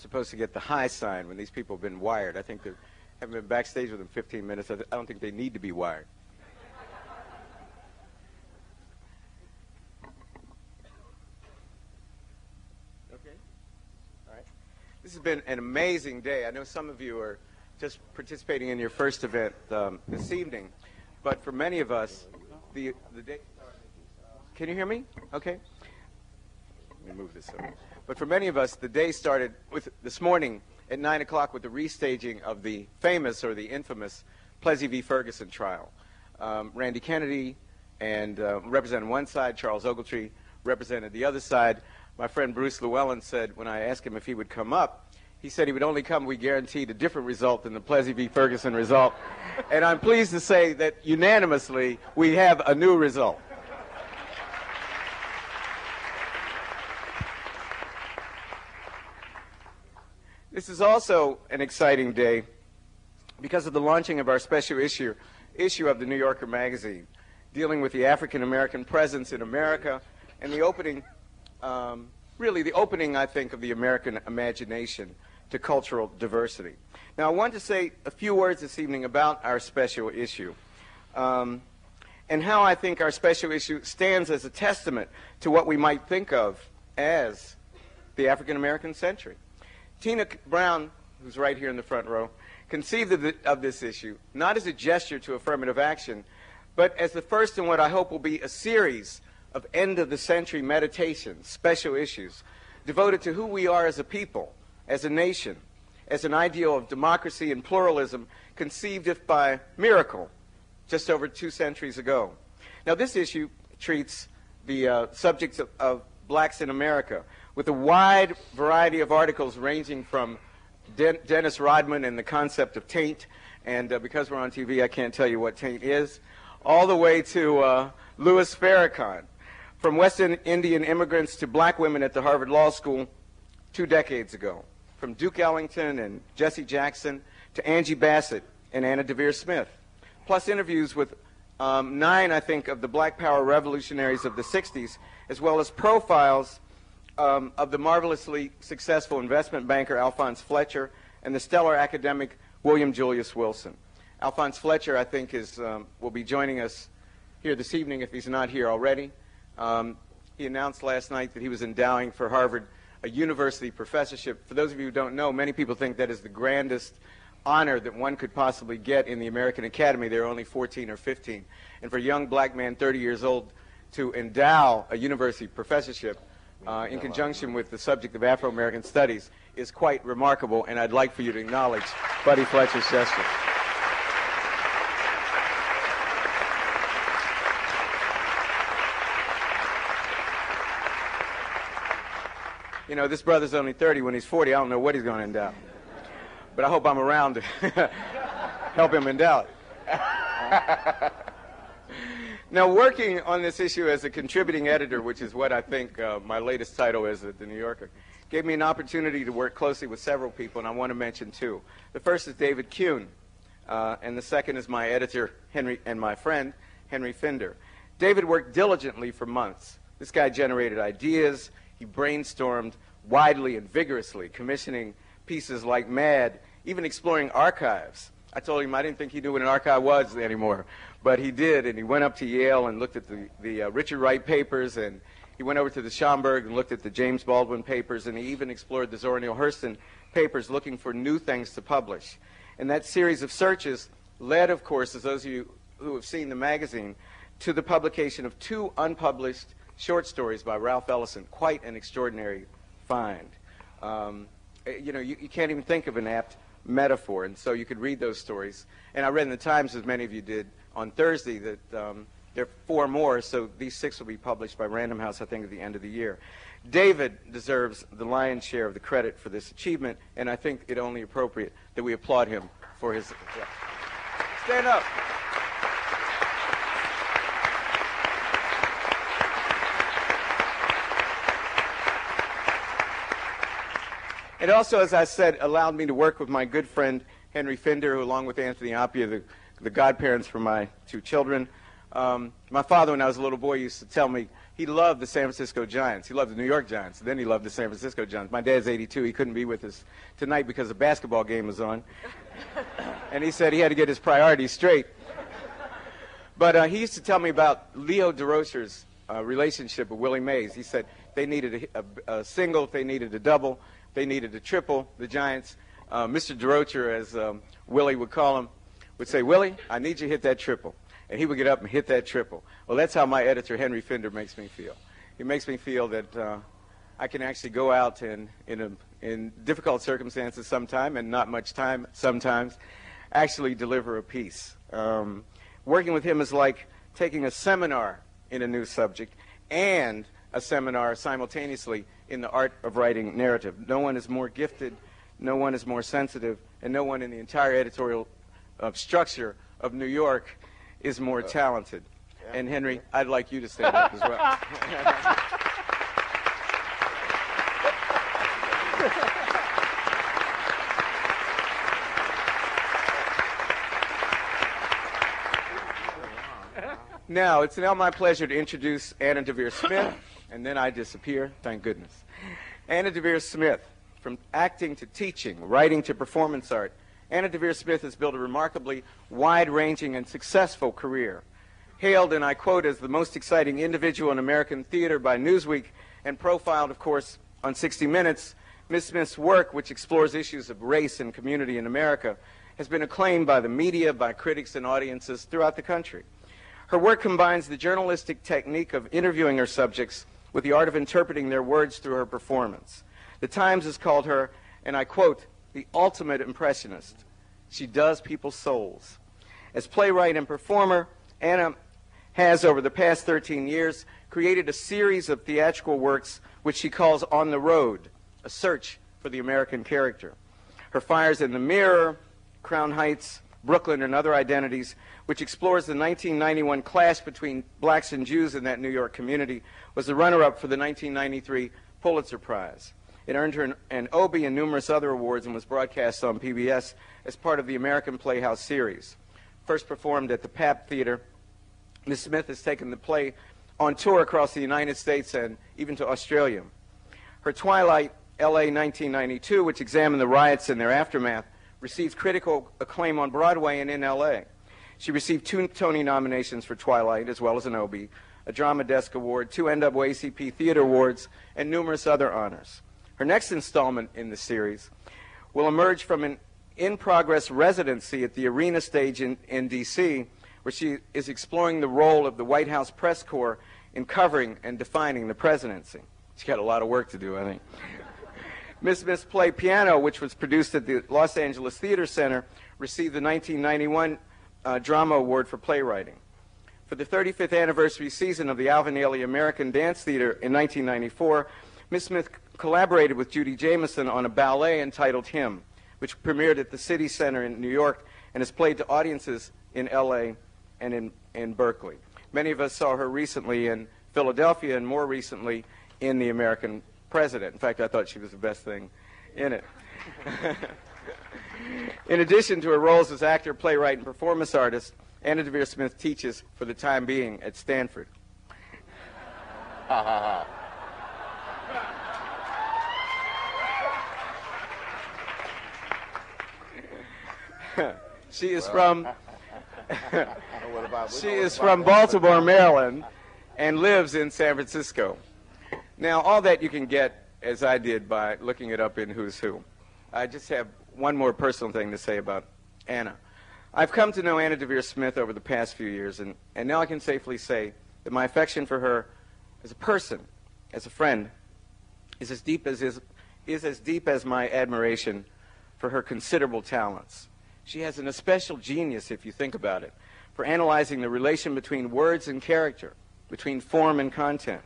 supposed to get the high sign when these people have been wired. I think they haven't been backstage with them 15 minutes. I don't think they need to be wired. Okay. All right. This has been an amazing day. I know some of you are just participating in your first event this evening, but for many of us, the day. Can you hear me? Okay. Let me move this over. But for many of us, the day started with this morning at 9 o'clock with the restaging of the famous or the infamous Plessy v. Ferguson trial. Randy Kennedy and represented one side, Charles Ogletree represented the other side. My friend Bruce Llewellyn said when I asked him if he would come up, he said he would only come if we guaranteed a different result than the Plessy v. Ferguson result. And I'm pleased to say that unanimously we have a new result. This is also an exciting day because of the launching of our special issue of the New Yorker magazine, dealing with the African American presence in America and the opening, really the opening, I think, of the American imagination to cultural diversity. Now, I want to say a few words this evening about our special issue and how I think our special issue stands as a testament to what we might think of as the African American century. Tina Brown, who's right here in the front row, conceived of this issue not as a gesture to affirmative action, but as the first in what I hope will be a series of end-of-the-century meditations, special issues, devoted to who we are as a people, as a nation, as an ideal of democracy and pluralism conceived, if by miracle, just over 2 centuries ago. Now, this issue treats the subjects of blacks in America, with a wide variety of articles ranging from Dennis Rodman and the concept of taint, and because we're on TV, I can't tell you what taint is, all the way to Louis Farrakhan, from West Indian immigrants to black women at the Harvard Law School 2 decades ago, from Duke Ellington and Jesse Jackson to Angie Bassett and Anna Deavere Smith, plus interviews with 9, I think, of the Black Power revolutionaries of the 60s, as well as profiles of the marvelously successful investment banker Alphonse Fletcher and the stellar academic William Julius Wilson. Alphonse Fletcher, I think, will be joining us here this evening if he's not here already. He announced last night that he was endowing for Harvard a university professorship. For those of you who don't know, many people think that is the grandest honor that one could possibly get in the American Academy. There are only 14 or 15. And for a young black man, 30 years old, to endow a university professorship in conjunction with the subject of Afro-American studies is quite remarkable, and I'd like for you to acknowledge Buddy Fletcher's gesture. You know, this brother's only 30. When he's 40, I don't know what he's going to endow. But I hope I'm around to help him endow it. Now, working on this issue as a contributing editor, which is what I think my latest title is at The New Yorker, gave me an opportunity to work closely with several people, and I want to mention 2. The first is David Kuhn, and the second is my editor, my friend, Henry Finder. David worked diligently for months. This guy generated ideas. He brainstormed widely and vigorously, commissioning pieces like mad, even exploring archives. I told him I didn't think he knew what an archive was anymore, but he did, and he went up to Yale and looked at the Richard Wright papers, and he went over to the Schomburg and looked at the James Baldwin papers, and he even explored the Zora Neale Hurston papers looking for new things to publish. And that series of searches led, of course, as those of you who have seen the magazine, to the publication of 2 unpublished short stories by Ralph Ellison, quite an extraordinary find. You know, you can't even think of an apt metaphor, and so you could read those stories. And I read in the Times, as many of you did, on Thursday that there are 4 more, so these 6 will be published by Random House, I think, at the end of the year. David deserves the lion's share of the credit for this achievement, and I think it only appropriate that we applaud him for his... Yeah. Stand up. It also, as I said, allowed me to work with my good friend Henry Finder, who, along with Anthony Appia, the godparents for my 2 children, My father, when I was a little boy, used to tell me he loved the San Francisco Giants. He loved the New York Giants, and then he loved the San Francisco Giants. My dad's 82. He couldn't be with us tonight because the basketball game was on. And he said he had to get his priorities straight. But he used to tell me about Leo Durocher's relationship with Willie Mays. He said they needed a single, they needed a double, they needed a triple. The Giants, Mr. Durocher, as Willie would call him, would say, "Willie, I need you to hit that triple." And he would get up and hit that triple. Well, that's how my editor, Henry Fender, makes me feel. He makes me feel that I can actually go out in difficult circumstances sometime and not much time sometimes, actually deliver a piece. Working with him is like taking a seminar in a new subject and a seminar simultaneously in the art of writing narrative. No one is more gifted, no one is more sensitive, and no one in the entire editorial structure of New York is more talented. And Henry, I'd like you to stand up as well. Now, it's now my pleasure to introduce Anna Deavere Smith, and then I disappear, thank goodness. Anna Deavere Smith, from acting to teaching, writing to performance art, Anna Deavere Smith has built a remarkably wide-ranging and successful career. Hailed, and I quote, as the most exciting individual in American theater by Newsweek, and profiled, of course, on 60 Minutes, Ms. Smith's work, which explores issues of race and community in America, has been acclaimed by the media, by critics and audiences throughout the country. Her work combines the journalistic technique of interviewing her subjects with the art of interpreting their words through her performance. The Times has called her, and I quote, the ultimate impressionist. She does people's souls. As playwright and performer, Anna has, over the past 13 years, created a series of theatrical works which she calls On the Road, a search for the American character. Her Fires in the Mirror, Crown Heights, Brooklyn, and Other Identities, which explores the 1991 clash between blacks and Jews in that New York community, was the runner-up for the 1993 Pulitzer Prize. It earned her an Obie and numerous other awards and was broadcast on PBS as part of the American Playhouse series. First performed at the Papp Theater, Ms. Smith has taken the play on tour across the United States and even to Australia. Her Twilight, L.A. 1992, which examined the riots and their aftermath, received critical acclaim on Broadway and in L.A. She received 2 Tony nominations for Twilight, as well as an Obie, a Drama Desk Award, 2 NAACP Theater Awards, and numerous other honors. Her next installment in the series will emerge from an in-progress residency at the Arena Stage in D.C., where she is exploring the role of the White House press corps in covering and defining the presidency. She's got a lot of work to do, I think. Ms. Smith's play Piano, which was produced at the Los Angeles Theater Center, received the 1991 Drama Award for playwriting. For the 35th anniversary season of the Alvin Ailey American Dance Theater in 1994, Ms. Smith collaborated with Judy Jameson on a ballet entitled Him, which premiered at the City Center in New York and is played to audiences in L.A. and in Berkeley. Many of us saw her recently in Philadelphia and more recently in The American President. In fact, I thought she was the best thing in it. In addition to her roles as actor, playwright, and performance artist, Anna Deavere Smith teaches for the time being at Stanford. She is from Baltimore, Maryland, and lives in San Francisco. Now, all that you can get, as I did, by looking it up in Who's Who. I just have one more personal thing to say about Anna. I've come to know Anna Deavere Smith over the past few years, and now I can safely say that my affection for her as a person, as a friend, is as deep as my admiration for her considerable talents. She has an especial genius, if you think about it, for analyzing the relation between words and character, between form and content,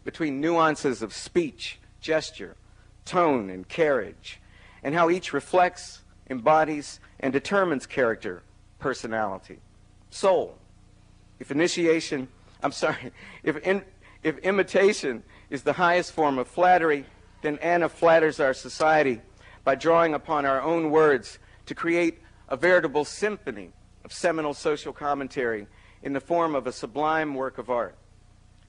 between nuances of speech, gesture, tone, and carriage, and how each reflects, embodies, and determines character, personality, soul. If imitation is the highest form of flattery, then Anna flatters our society by drawing upon our own words to create a veritable symphony of seminal social commentary in the form of a sublime work of art,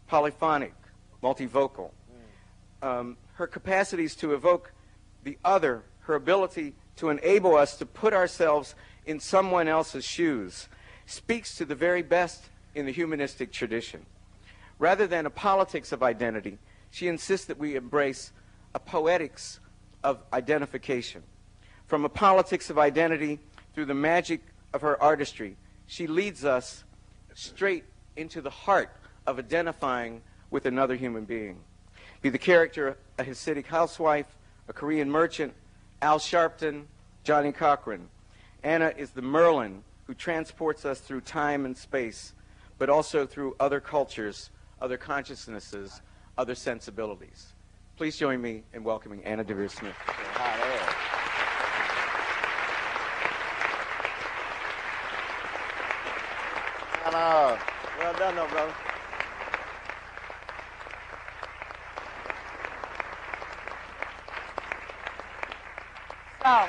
polyphonic, multivocal. Her capacities to evoke the other, her ability to enable us to put ourselves in someone else's shoes, speaks to the very best in the humanistic tradition. Rather than a politics of identity, she insists that we embrace a poetics of identification. From a politics of identity through the magic of her artistry, she leads us straight into the heart of identifying with another human being. Be the character a Hasidic housewife, a Korean merchant, Al Sharpton, Johnny Cochran. Anna is the Merlin who transports us through time and space, but also through other cultures, other consciousnesses, other sensibilities. Please join me in welcoming Anna Deavere Smith. Anna, well done, no, brother. So,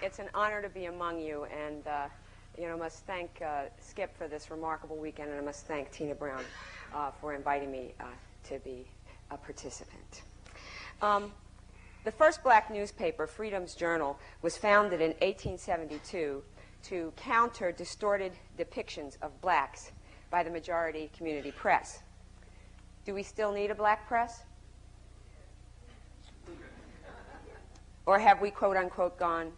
it's an honor to be among you, and I must thank Skip for this remarkable weekend, and I must thank Tina Brown for inviting me to be a participant. The first black newspaper, Freedom's Journal, was founded in 1872 to counter distorted depictions of blacks by the majority community press. Do we still need a black press? Or have we, quote unquote, gone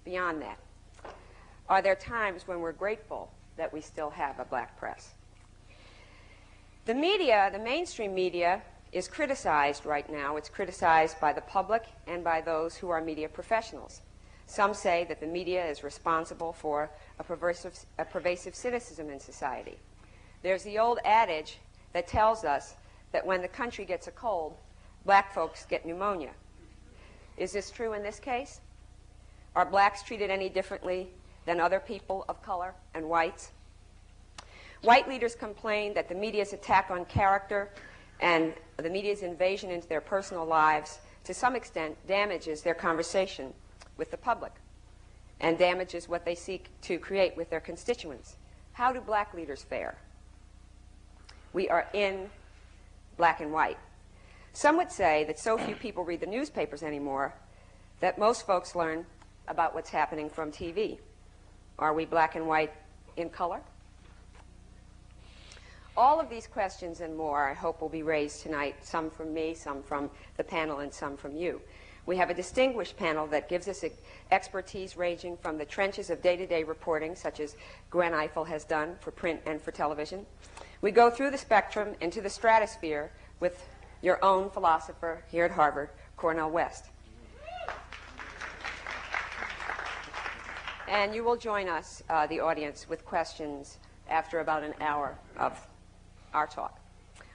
beyond that? Are there times when we're grateful that we still have a black press? The media, the mainstream media, is criticized right now. It's criticized by the public and by those who are media professionals. Some say that the media is responsible for a pervasive cynicism in society. There's the old adage that tells us that when the country gets a cold, black folks get pneumonia. Is this true in this case? Are blacks treated any differently than other people of color and whites? White leaders complain that the media's attack on character and the media's invasion into their personal lives to some extent damages their conversation with the public and damages what they seek to create with their constituents. How do black leaders fare? We are in black and white. Some would say that so few people read the newspapers anymore that most folks learn about what's happening from TV. Are we black and white in color? All of these questions and more, I hope, will be raised tonight, some from me, some from the panel, and some from you. We have a distinguished panel that gives us expertise ranging from the trenches of day-to-day reporting, such as Gwen Ifill has done for print and for television. We go through the spectrum into the stratosphere with your own philosopher here at Harvard, Cornel West. And you will join us, the audience, with questions after about an hour of our talk.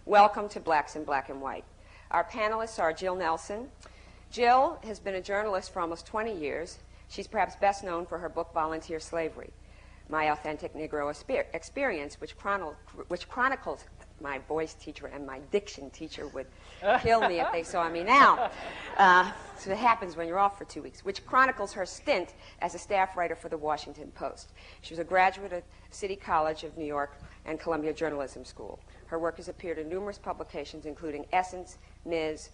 Welcome to Blacks in Black and White. Our panelists are Jill Nelson. Jill has been a journalist for almost 20 years. She's perhaps best known for her book, Volunteer Slavery, My Authentic Negro Experience, which chronicles my voice teacher and my diction teacher would kill me if they saw me now. So it happens when you're off for 2 weeks, which chronicles her stint as a staff writer for the Washington Post. She was a graduate of City College of New York and Columbia Journalism School. Her work has appeared in numerous publications, including Essence, Ms.,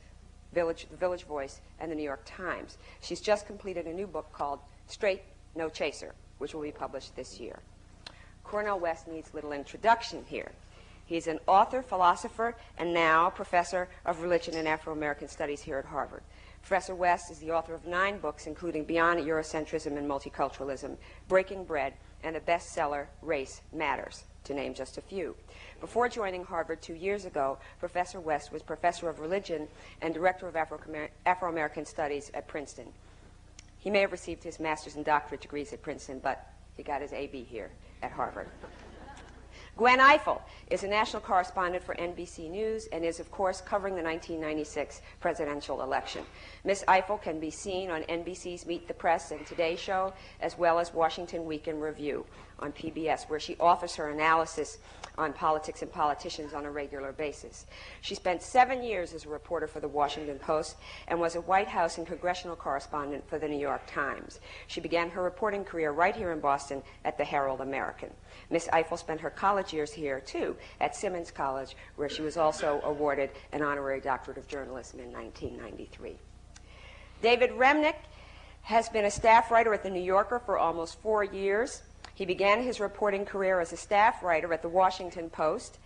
The Village Voice, and the New York Times. She's just completed a new book called Straight No Chaser, which will be published this year. Cornel West needs little introduction here. He's an author, philosopher, and now professor of religion and Afro-American studies here at Harvard. Professor West is the author of 9 books, including Beyond Eurocentrism and Multiculturalism, Breaking Bread, and the bestseller Race Matters, to name just a few. Before joining Harvard 2 years ago, Professor West was professor of religion and director of Afro-American studies at Princeton. He may have received his master's and doctorate degrees at Princeton, but he got his AB here at Harvard. Gwen Ifill is a national correspondent for NBC News and is, of course, covering the 1996 presidential election. Ms. Ifill can be seen on NBC's Meet the Press and Today Show, as well as Washington Week in Review. on PBS, where she offers her analysis on politics and politicians on a regular basis. She spent 7 years as a reporter for the Washington Post and was a White House and congressional correspondent for the New York Times. She began her reporting career right here in Boston at the Herald American. Miss Eiffel spent her college years here, too, at Simmons College, where she was also awarded an honorary doctorate of journalism in 1993. David Remnick has been a staff writer at The New Yorker for almost 4 years. He began his reporting career as a staff writer at the Washington Post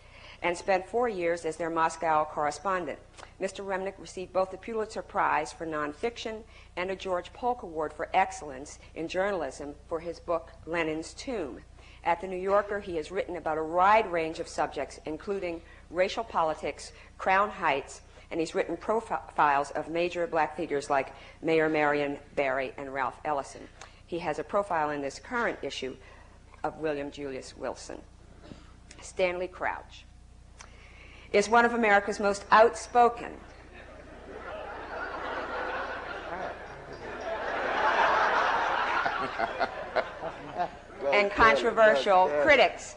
and spent 4 years as their Moscow correspondent. Mr. Remnick received both the Pulitzer Prize for nonfiction and a George Polk Award for excellence in journalism for his book, Lenin's Tomb. At The New Yorker, he has written about a wide range of subjects, including racial politics, Crown Heights, and he's written profiles of major black figures like Mayor Marion Barry and Ralph Ellison. He has a profile in this current issue of William Julius Wilson. Stanley Crouch is one of America's most outspoken and controversial critics.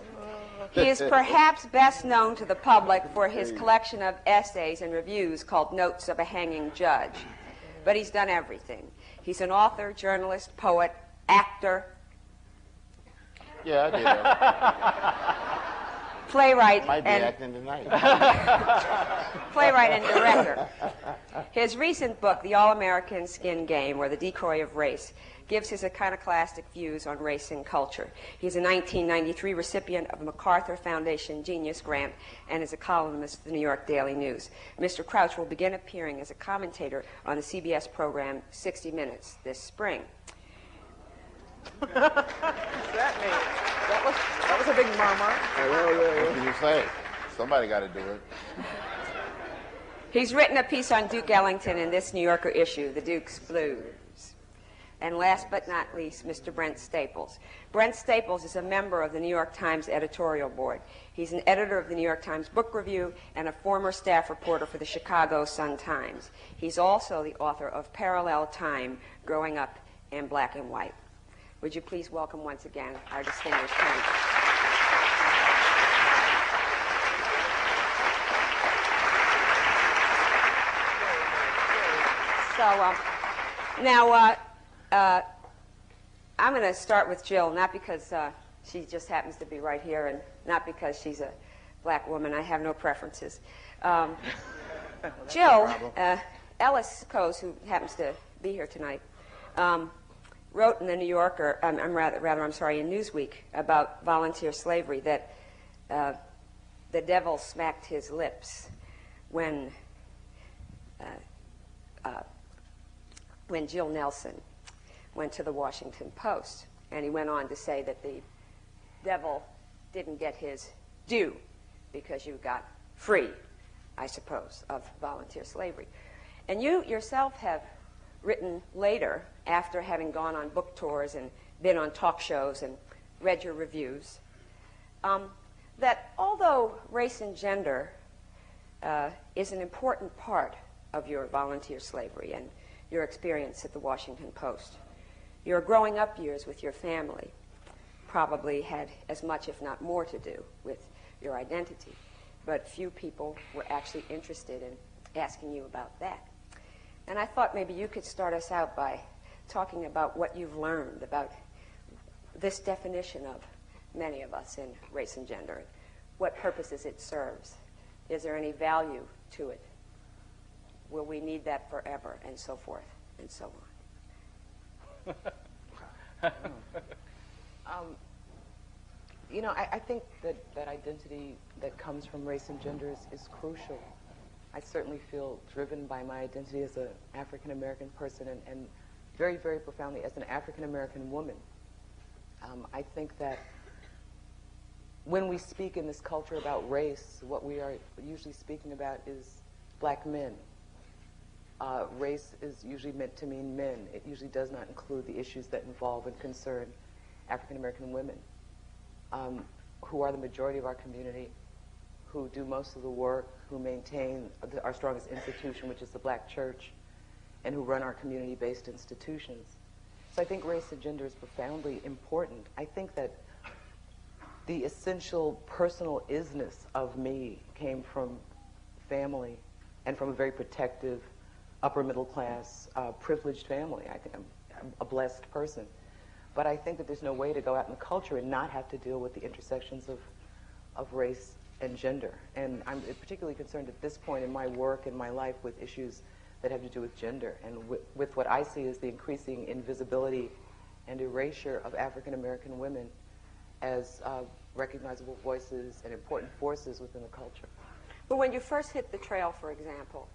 He is perhaps best known to the public for his collection of essays and reviews called Notes of a Hanging Judge. But he's done everything. He's an author, journalist, poet, actor, Yeah, I did that. playwright, Might be and acting tonight. playwright and director. His recent book, The All-American Skin Game, or The Decoy of Race, gives his iconoclastic views on race and culture. He's a 1993 recipient of a MacArthur Foundation Genius Grant and is a columnist for the New York Daily News. Mr. Crouch will begin appearing as a commentator on the CBS program 60 Minutes this spring. What's that mean? That was a big murmur. What can you say? Somebody got to do it. He's written a piece on Duke Ellington in this New Yorker issue, The Duke's Blues. And last but not least, Mr. Brent Staples. Brent Staples is a member of the New York Times editorial board. He's an editor of the New York Times Book Review and a former staff reporter for the Chicago Sun-Times. He's also the author of Parallel Time, Growing Up in Black and White. Would you please welcome once again our distinguished panelists. So now I'm going to start with Jill, not because she just happens to be right here and not because she's a black woman. I have no preferences. Jill, Ellis Coase, who happens to be here tonight, wrote in the New Yorker, in Newsweek about volunteer slavery that the devil smacked his lips when Jill Nelson went to the Washington Post. And he went on to say that the devil didn't get his due because you got free, I suppose, of volunteer slavery. And you yourself have written later, after having gone on book tours and been on talk shows and read your reviews, that although race and gender is an important part of your volunteer slavery and your experience at the Washington Post, your growing up years with your family probably had as much, if not more, to do with your identity. But few people were actually interested in asking you about that. And I thought maybe you could start us out by talking about what you've learned about this definition of many of us in race and gender, and what purposes it serves. Is there any value to it? Will we need that forever? And so forth, and so on. I think that identity that comes from race and gender is crucial. I certainly feel driven by my identity as an African-American person and very, very profoundly as an African-American woman. I think that when we speak in this culture about race, what we are usually speaking about is black men. Race is usually meant to mean men. It usually does not include the issues that involve and concern African-American women, who are the majority of our community, who do most of the work, who maintain our strongest institution, which is the black church, and who run our community-based institutions. So I think race and gender is profoundly important. I think that the essential personal isness of me came from family and from a very protective, upper middle class, privileged family. I think I'm a blessed person. But I think that there's no way to go out in the culture and not have to deal with the intersections of race and gender. And I'm particularly concerned at this point in my work and my life with issues that have to do with gender and with what I see as the increasing invisibility and erasure of African American women as recognizable voices and important forces within the culture. But when you first hit the trail, for example,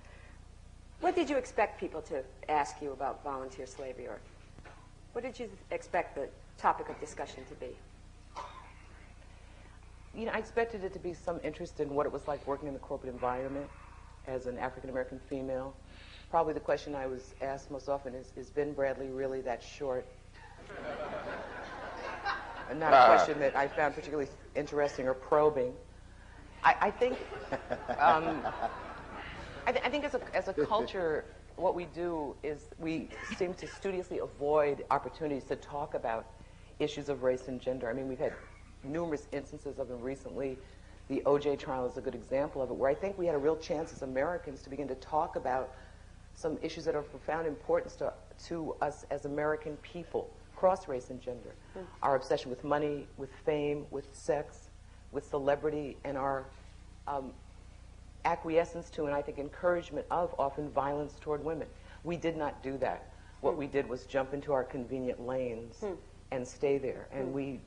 what did you expect people to ask you about volunteer slavery, or what did you expect the topic of discussion to be? You know, I expected it to be some interest in what it was like working in the corporate environment as an African American female. Probably the question I was asked most often is Ben Bradley really that short? And not a question that I found particularly interesting or probing. I think I think as a culture, what we do is we seem to studiously avoid opportunities to talk about issues of race and gender. I mean, we've had numerous instances of them recently. The O.J. trial is a good example of it, where I think we had a real chance as Americans to begin to talk about some issues that are of profound importance to us as American people, across race and gender. Our obsession with money, with fame, with sex, with celebrity, and our acquiescence to, and I think encouragement of, often violence toward women. We did not do that. What we did was jump into our convenient lanes and stay there. And we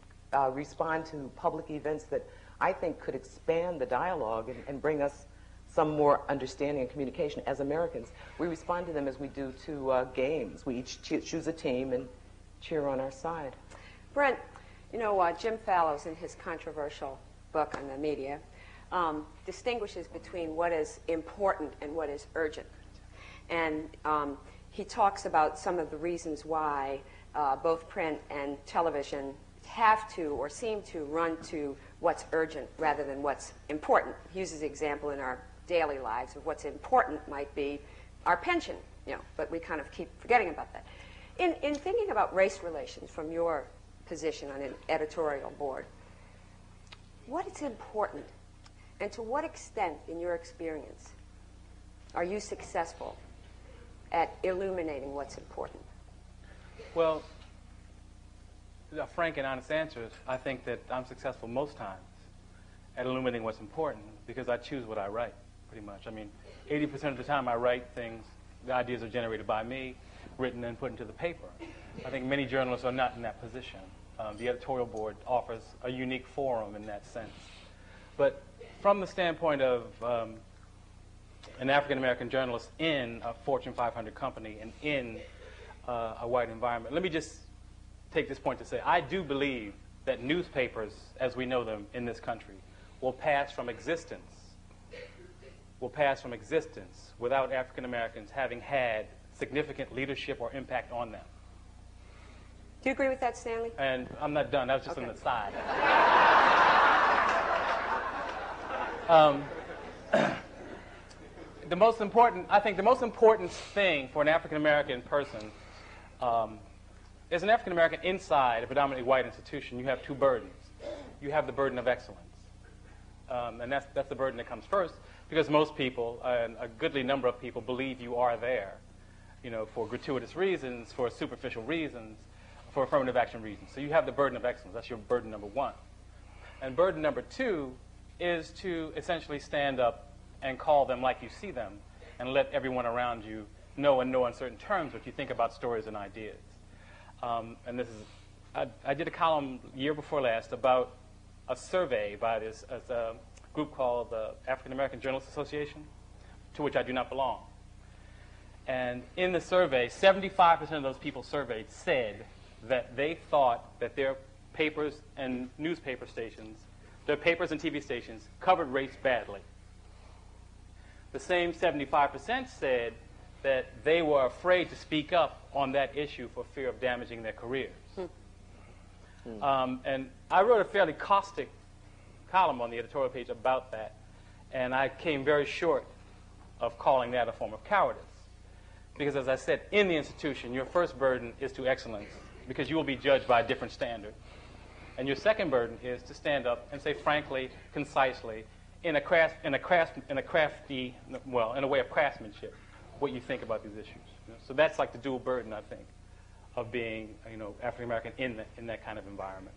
respond to public events that I think could expand the dialogue and bring us some more understanding and communication as Americans. We respond to them as we do to games. We each choose a team and cheer on our side. Brent, you know, Jim Fallows, in his controversial book on the media, distinguishes between what is important and what is urgent. And he talks about some of the reasons why both print and television have to or seem to run to what's urgent rather than what's important. He uses the example in our daily lives of what's important might be our pension, you know, but we kind of keep forgetting about that. In thinking about race relations from your position on an editorial board, what is important, and to what extent, in your experience, are you successful at illuminating what's important? Well, a frank and honest answer is I think that I'm successful most times at illuminating what's important because I choose what I write, pretty much. I mean, 80% of the time I write things, the ideas are generated by me, written and put into the paper. I think many journalists are not in that position. The editorial board offers a unique forum in that sense. But from the standpoint of an African-American journalist in a Fortune 500 company and in a white environment, let me just take this point to say, I do believe that newspapers, as we know them in this country, will pass from existence without African Americans having had significant leadership or impact on them. Do you agree with that, Stanley? And I'm not done. That was just Okay. an aside. I think the most important thing for an African American person as an African American inside a predominantly white institution, you have two burdens. You have the burden of excellence. And that's the burden that comes first, because most people, and a goodly number of people, believe you are there, you know, for gratuitous reasons, for superficial reasons, for affirmative action reasons. So you have the burden of excellence. That's your burden number one. And burden number two is to essentially stand up and call them like you see them and let everyone around you know in no uncertain terms what you think about stories and ideas. And this is, I did a column year before last about a survey by this a group called the African American Journalists Association, to which I do not belong. And in the survey, 75% of those people surveyed said that they thought that their papers and newspaper stations, their papers and TV stations, covered race badly. The same 75% said that they were afraid to speak up on that issue for fear of damaging their careers. And I wrote a fairly caustic column on the editorial page about that, and I came very short of calling that a form of cowardice. Because as I said, in the institution, your first burden is to excellence, because you will be judged by a different standard. And your second burden is to stand up and say frankly, concisely, in a way of craftsmanship, what you think about these issues. You know? So that's like the dual burden, I think, of being, African American in that kind of environment.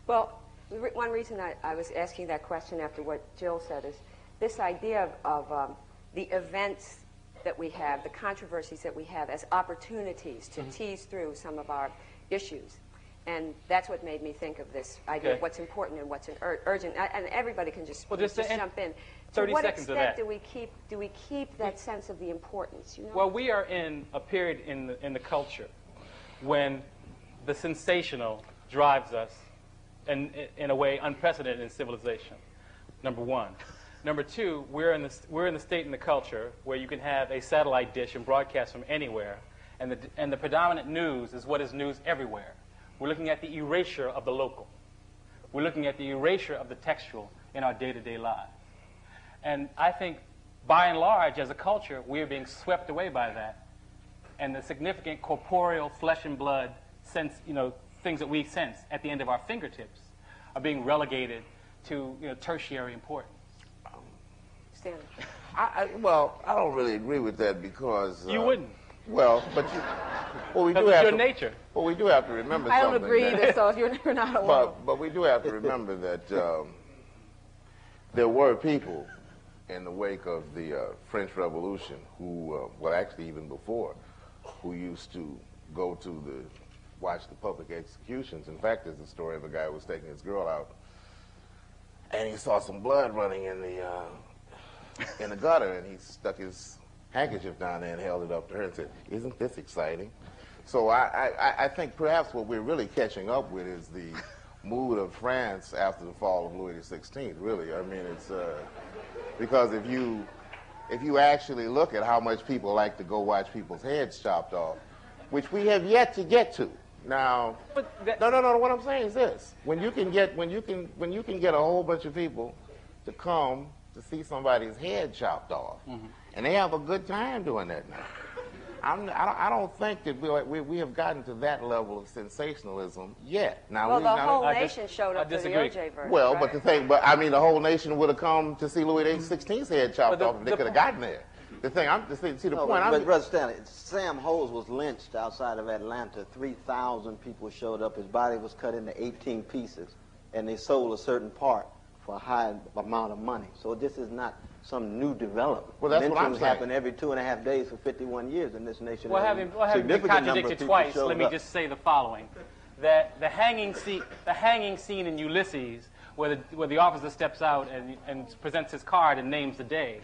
Well, one reason I was asking that question after what Jill said is this idea of the events that we have, the controversies that we have as opportunities to tease through some of our issues. And that's what made me think of this idea of what's important and what's urgent. And everybody can just jump in. 30 seconds of that. To what extent do we keep that sense of the importance? You know? Well, we are in a period in the culture when the sensational drives us in a way unprecedented in civilization, number one. Number two, we're in the state in the culture where you can have a satellite dish and broadcast from anywhere, and the predominant news is what is news everywhere. We're looking at the erasure of the local. We're looking at the erasure of the textual in our day-to-day lives. And I think, by and large, as a culture, we're being swept away by that. And the significant corporeal, flesh and blood sense, things that we sense at the end of our fingertips are being relegated to tertiary importance. Stanley. Well, I don't really agree with that because... You wouldn't. Well, but we do Because have it's your to, nature. Well, we do have to remember I something. don't agree either, so you're not alone. But we do have to remember that there were people in the wake of the French Revolution who, well, actually even before, who used to go to watch the public executions. In fact, there's a story of a guy who was taking his girl out, and he saw some blood running in the gutter, and he stuck his handkerchief down there and held it up to her and said, "Isn't this exciting?" So I think perhaps what we're really catching up with is the mood of France after the fall of Louis XVI, really. I mean, it's because if you actually look at how much people like to go watch people's heads chopped off, which we have yet to get to. Now, no, what I'm saying is this. When you can get a whole bunch of people to come to see somebody's head chopped off, and they have a good time doing that now. I don't think that we have gotten to that level of sensationalism yet. Now, the whole nation showed up for the OJ verdict. Well, right? but I mean, the whole nation would have come to see Louis XVI's head chopped off if they could have gotten there. But Brother Stanley, Sam Holes was lynched outside of Atlanta. 3,000 people showed up. His body was cut into 18 pieces, and they sold a certain part for a high amount of money. So this is not some new development. Well, that's what I'm saying. Happen every 2.5 days for 51 years in this nation. Well, having been contradicted twice, let me just say the following: that the hanging scene in Ulysses, where the officer steps out and presents his card and names the day,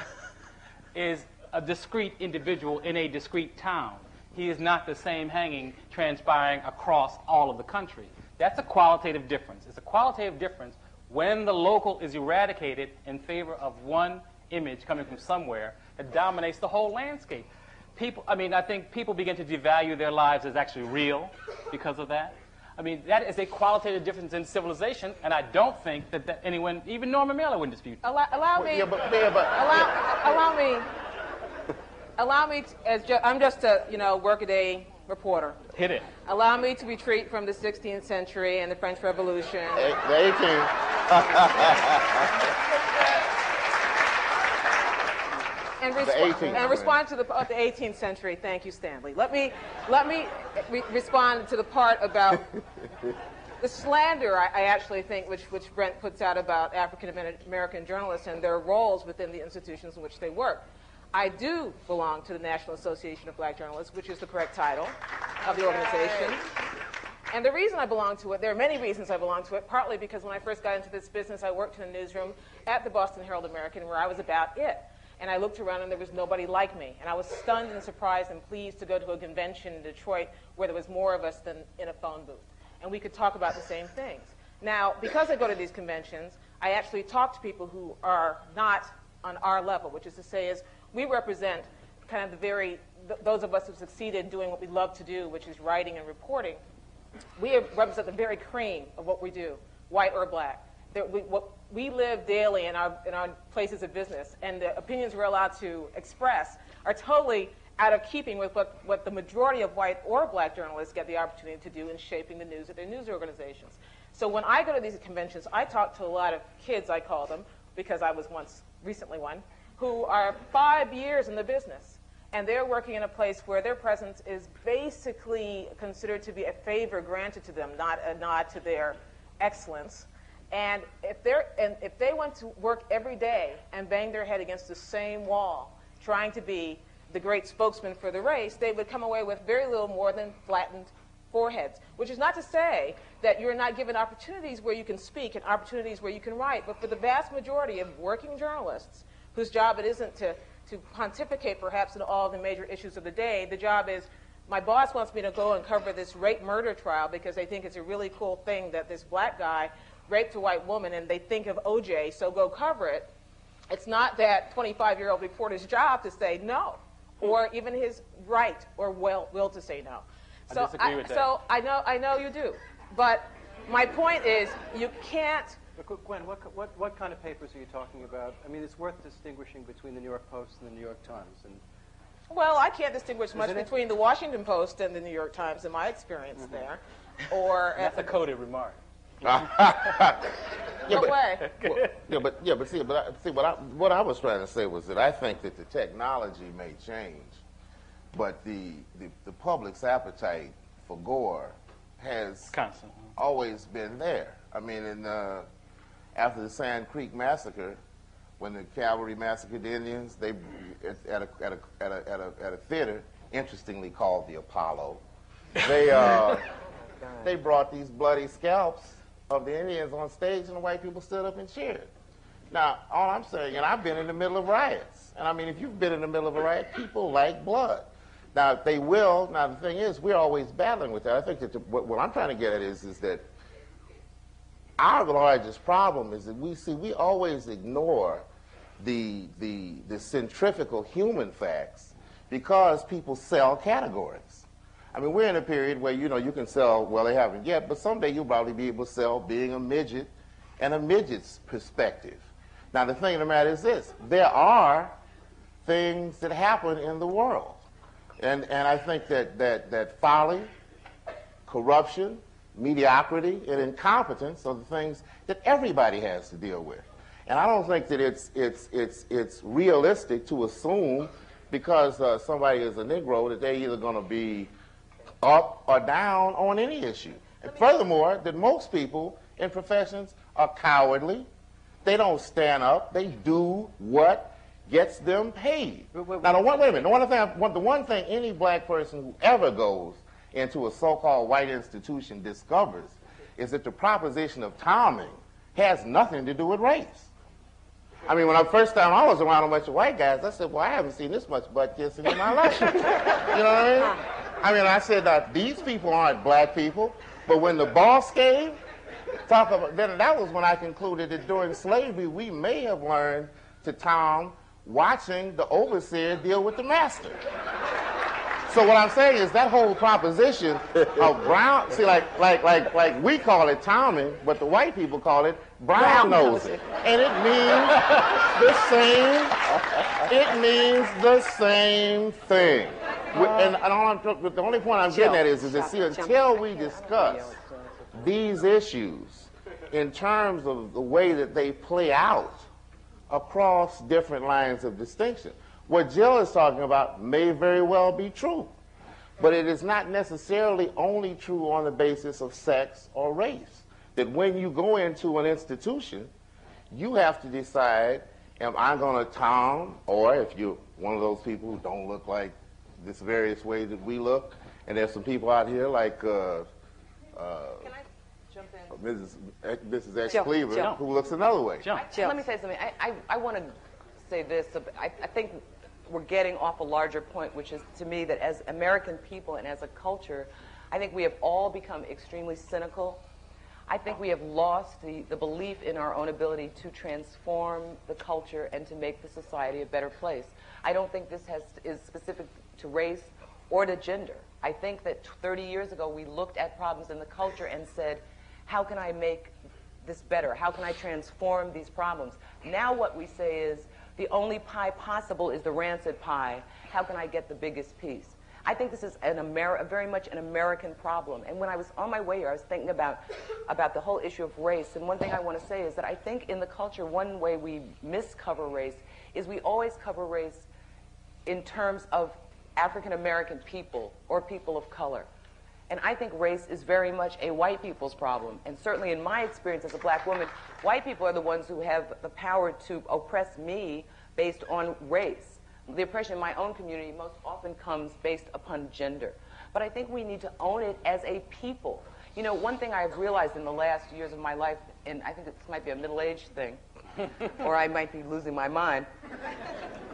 is a discrete individual in a discrete town. He is not the same hanging transpiring across all of the country. That's a qualitative difference. It's a qualitative difference when the local is eradicated in favor of one image coming from somewhere that dominates the whole landscape. I think people begin to devalue their lives as actually real because of that. I mean, that is a qualitative difference in civilization, and I don't think that anyone, even Norman Mailer, wouldn't dispute that. Allow me, I'm just a workaday reporter. Hit it. Allow me to retreat from the 16th century and the French Revolution. The 18th. And respond to the 18th century. Thank you, Stanley. Let me respond to the part about the slander I actually think which Brent puts out about African American journalists and their roles within the institutions in which they work. I do belong to the National Association of Black Journalists, which is the correct title of the organization. And the reason I belong to it, there are many reasons I belong to it, partly because when I first got into this business, I worked in a newsroom at the Boston Herald American where I was about it. And I looked around and there was nobody like me. And I was stunned and surprised and pleased to go to a convention in Detroit where there was more of us than in a phone booth. And we could talk about the same things. Now, because I go to these conventions, I actually talk to people who are not on our level, which is to say is we represent kind of those of us who succeeded doing what we love to do, which is writing and reporting. We represent the very cream of what we do, white or black. We live daily in our places of business, and the opinions we're allowed to express are totally out of keeping with what the majority of white or black journalists get the opportunity to do in shaping the news at their news organizations. So when I go to these conventions, I talk to a lot of kids, I call them, because I was once recently one, who are 5 years in the business. And they're working in a place where their presence is basically considered to be a favor granted to them, not a nod to their excellence. And if they went to work every day and bang their head against the same wall, trying to be the great spokesman for the race, they would come away with very little more than flattened foreheads, which is not to say that you're not given opportunities where you can speak and opportunities where you can write, but for the vast majority of working journalists whose job it isn't to pontificate perhaps on all the major issues of the day, the job is, my boss wants me to go and cover this rape murder trial because they think it's a really cool thing that this black guy raped a white woman and they think of OJ, so go cover it. It's not that 25-year-old reporter's job to say no, or even his right or will to say no. I disagree with that. So I know you do, but my point is you can't. Gwen, what kind of papers are you talking about? I mean, it's worth distinguishing between the New York Post and the New York Times. And well, I can't distinguish much between the Washington Post and the New York Times in my experience there. Or that's a coded remark. But see, what I was trying to say was that I think that the technology may change, but the public's appetite for gore has always been there. I mean, after the Sand Creek Massacre, when the cavalry massacred the Indians, they at a theater, interestingly called the Apollo, they brought these bloody scalps of the Indians on stage, and the white people stood up and cheered. Now, all I'm saying, and I've been in the middle of riots, and I mean, if you've been in the middle of a riot, people like blood. Now, they will. Now, the thing is, we're always battling with that. I think that what I'm trying to get at is that our largest problem is that we always ignore the centrifugal human facts because people sell categories. I mean, we're in a period where, you can sell, well, they haven't yet, but someday you'll probably be able to sell being a midget and a midget's perspective. Now, the thing of the matter is this. There are things that happen in the world. And I think that folly, corruption, mediocrity, and incompetence are the things that everybody has to deal with. And I don't think that it's realistic to assume because somebody is a Negro that they're either going to be up or down on any issue. And furthermore, that most people in professions are cowardly. They don't stand up. They do what gets them paid. Now, wait a minute. The one thing any black person who ever goes into a so-called white institution discovers is that the proposition of timing has nothing to do with race. I mean, when I first time I was around a bunch of white guys, I said, well, I haven't seen this much butt kissing in my life. You know what I mean? I mean, I said, these people aren't black people, but when the boss came, then that was when I concluded that during slavery, we may have learned to Tom watching the overseer deal with the master. So what I'm saying is that whole proposition of brown, see, like we call it timing, but the white people call it brown nosing. And it means the same thing. And the only point I'm getting at is that, see, until we discuss these issues in terms of the way that they play out across different lines of distinction, what Jill is talking about may very well be true, but it is not necessarily only true on the basis of sex or race. That when you go into an institution, you have to decide, am I going to Tom, or if you're one of those people who don't look like this various way that we look, and there's some people out here like Can I jump in? Mrs. X. Cleaver, who looks another way. Let me say something. I want to say this. I think we're getting off a larger point, which is to me that as American people and as a culture, I think we have all become extremely cynical. I think we have lost the belief in our own ability to transform the culture and to make the society a better place. I don't think this is specific to race or to gender. I think that 30 years ago we looked at problems in the culture and said, how can I make this better? How can I transform these problems? Now what we say is, the only pie possible is the rancid pie. How can I get the biggest piece? I think this is very much an American problem. And when I was on my way here, I was thinking about the whole issue of race. And one thing I want to say is that I think in the culture, one way we miscover race is we always cover race in terms of African American people or people of color. And I think race is very much a white people's problem. And certainly in my experience as a black woman, white people are the ones who have the power to oppress me based on race. The oppression in my own community most often comes based upon gender. But I think we need to own it as a people. You know, one thing I've realized in the last years of my life, and I think this might be a middle-aged thing, or I might be losing my mind,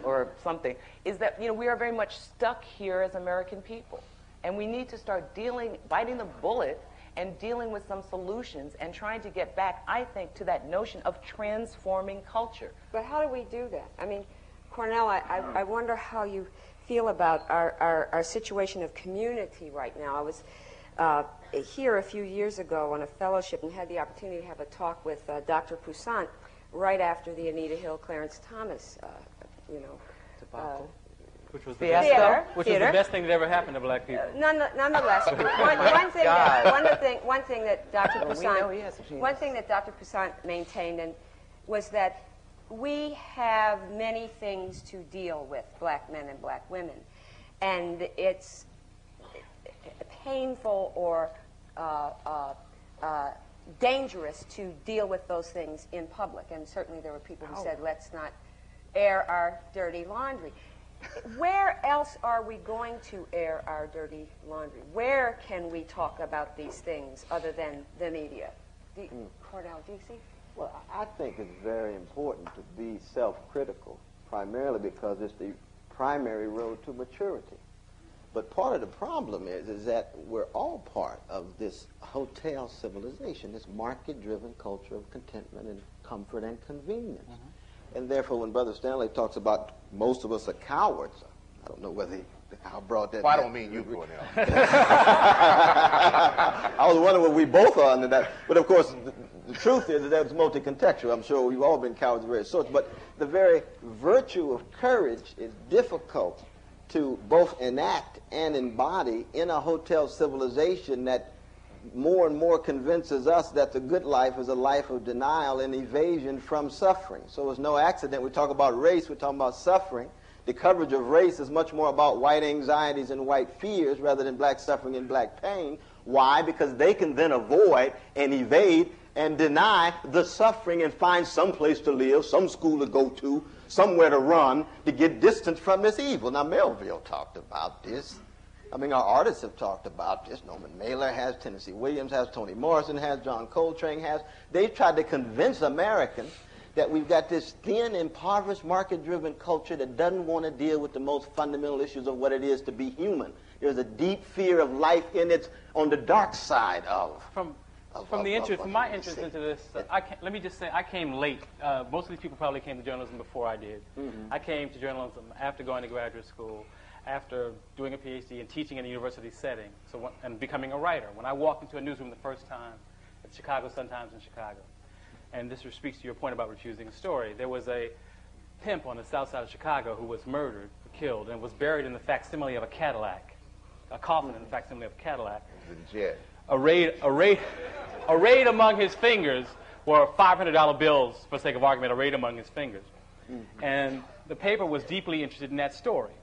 or something, is that, you know, we are very much stuck here as American people. And we need to start biting the bullet and dealing with some solutions and trying to get back, I think, to that notion of transforming culture. But how do we do that? I mean, Cornell, I wonder how you feel about our situation of community right now. I was here a few years ago on a fellowship and had the opportunity to have a talk with Dr. Poussaint right after the Anita Hill, Clarence Thomas, Debacle. Which was, Theater. Was the best thing that ever happened to black people. Nonetheless, one thing that Dr. Poussaint maintained was that we have many things to deal with, black men and black women, and it's painful or dangerous to deal with those things in public. And certainly there were people who said, let's not air our dirty laundry. Where else are we going to air our dirty laundry? Where can we talk about these things other than the media? Cornell, do you see? Well, I think it's very important to be self-critical, primarily because it's the primary road to maturity. But part of the problem is that we're all part of this hotel civilization, this market-driven culture of contentment and comfort and convenience. And therefore, when Brother Stanley talks about most of us are cowards, I don't know whether how broad that. Well, I don't mean you, Cornell. I was wondering whether we both are under that. But of course, the truth is that it's multi-contextual. I'm sure we've all been cowards of various sorts. But the very virtue of courage is difficult to both enact and embody in a hotel civilization that more and more convinces us that the good life is a life of denial and evasion from suffering. So it's no accident we talk about race, we're talking about suffering. The coverage of race is much more about white anxieties and white fears rather than black suffering and black pain. Why? Because they can then avoid and evade and deny the suffering and find some place to live, some school to go to, somewhere to run to get distance from this evil. Now, Melville talked about this. I mean, our artists have talked about this. Norman Mailer has, Tennessee Williams has, Toni Morrison has, John Coltrane has. They've tried to convince Americans that we've got this thin, impoverished, market-driven culture that doesn't want to deal with the most fundamental issues of what it is to be human. There's a deep fear of life in it on the dark side of. From my interest into this, let me just say, I came late. Most of these people probably came to journalism before I did. I came to journalism after going to graduate school, after doing a PhD and teaching in a university setting, and becoming a writer. When I walked into a newsroom the first time at the Chicago Sun-Times in Chicago, and this speaks to your point about refusing a story, there was a pimp on the south side of Chicago who was murdered, killed, and was buried in the facsimile of a Cadillac, a coffin in the facsimile of a Cadillac. The jet. Arrayed among his fingers were $500 bills, for sake of argument, arrayed among his fingers. And the paper was deeply interested in that story.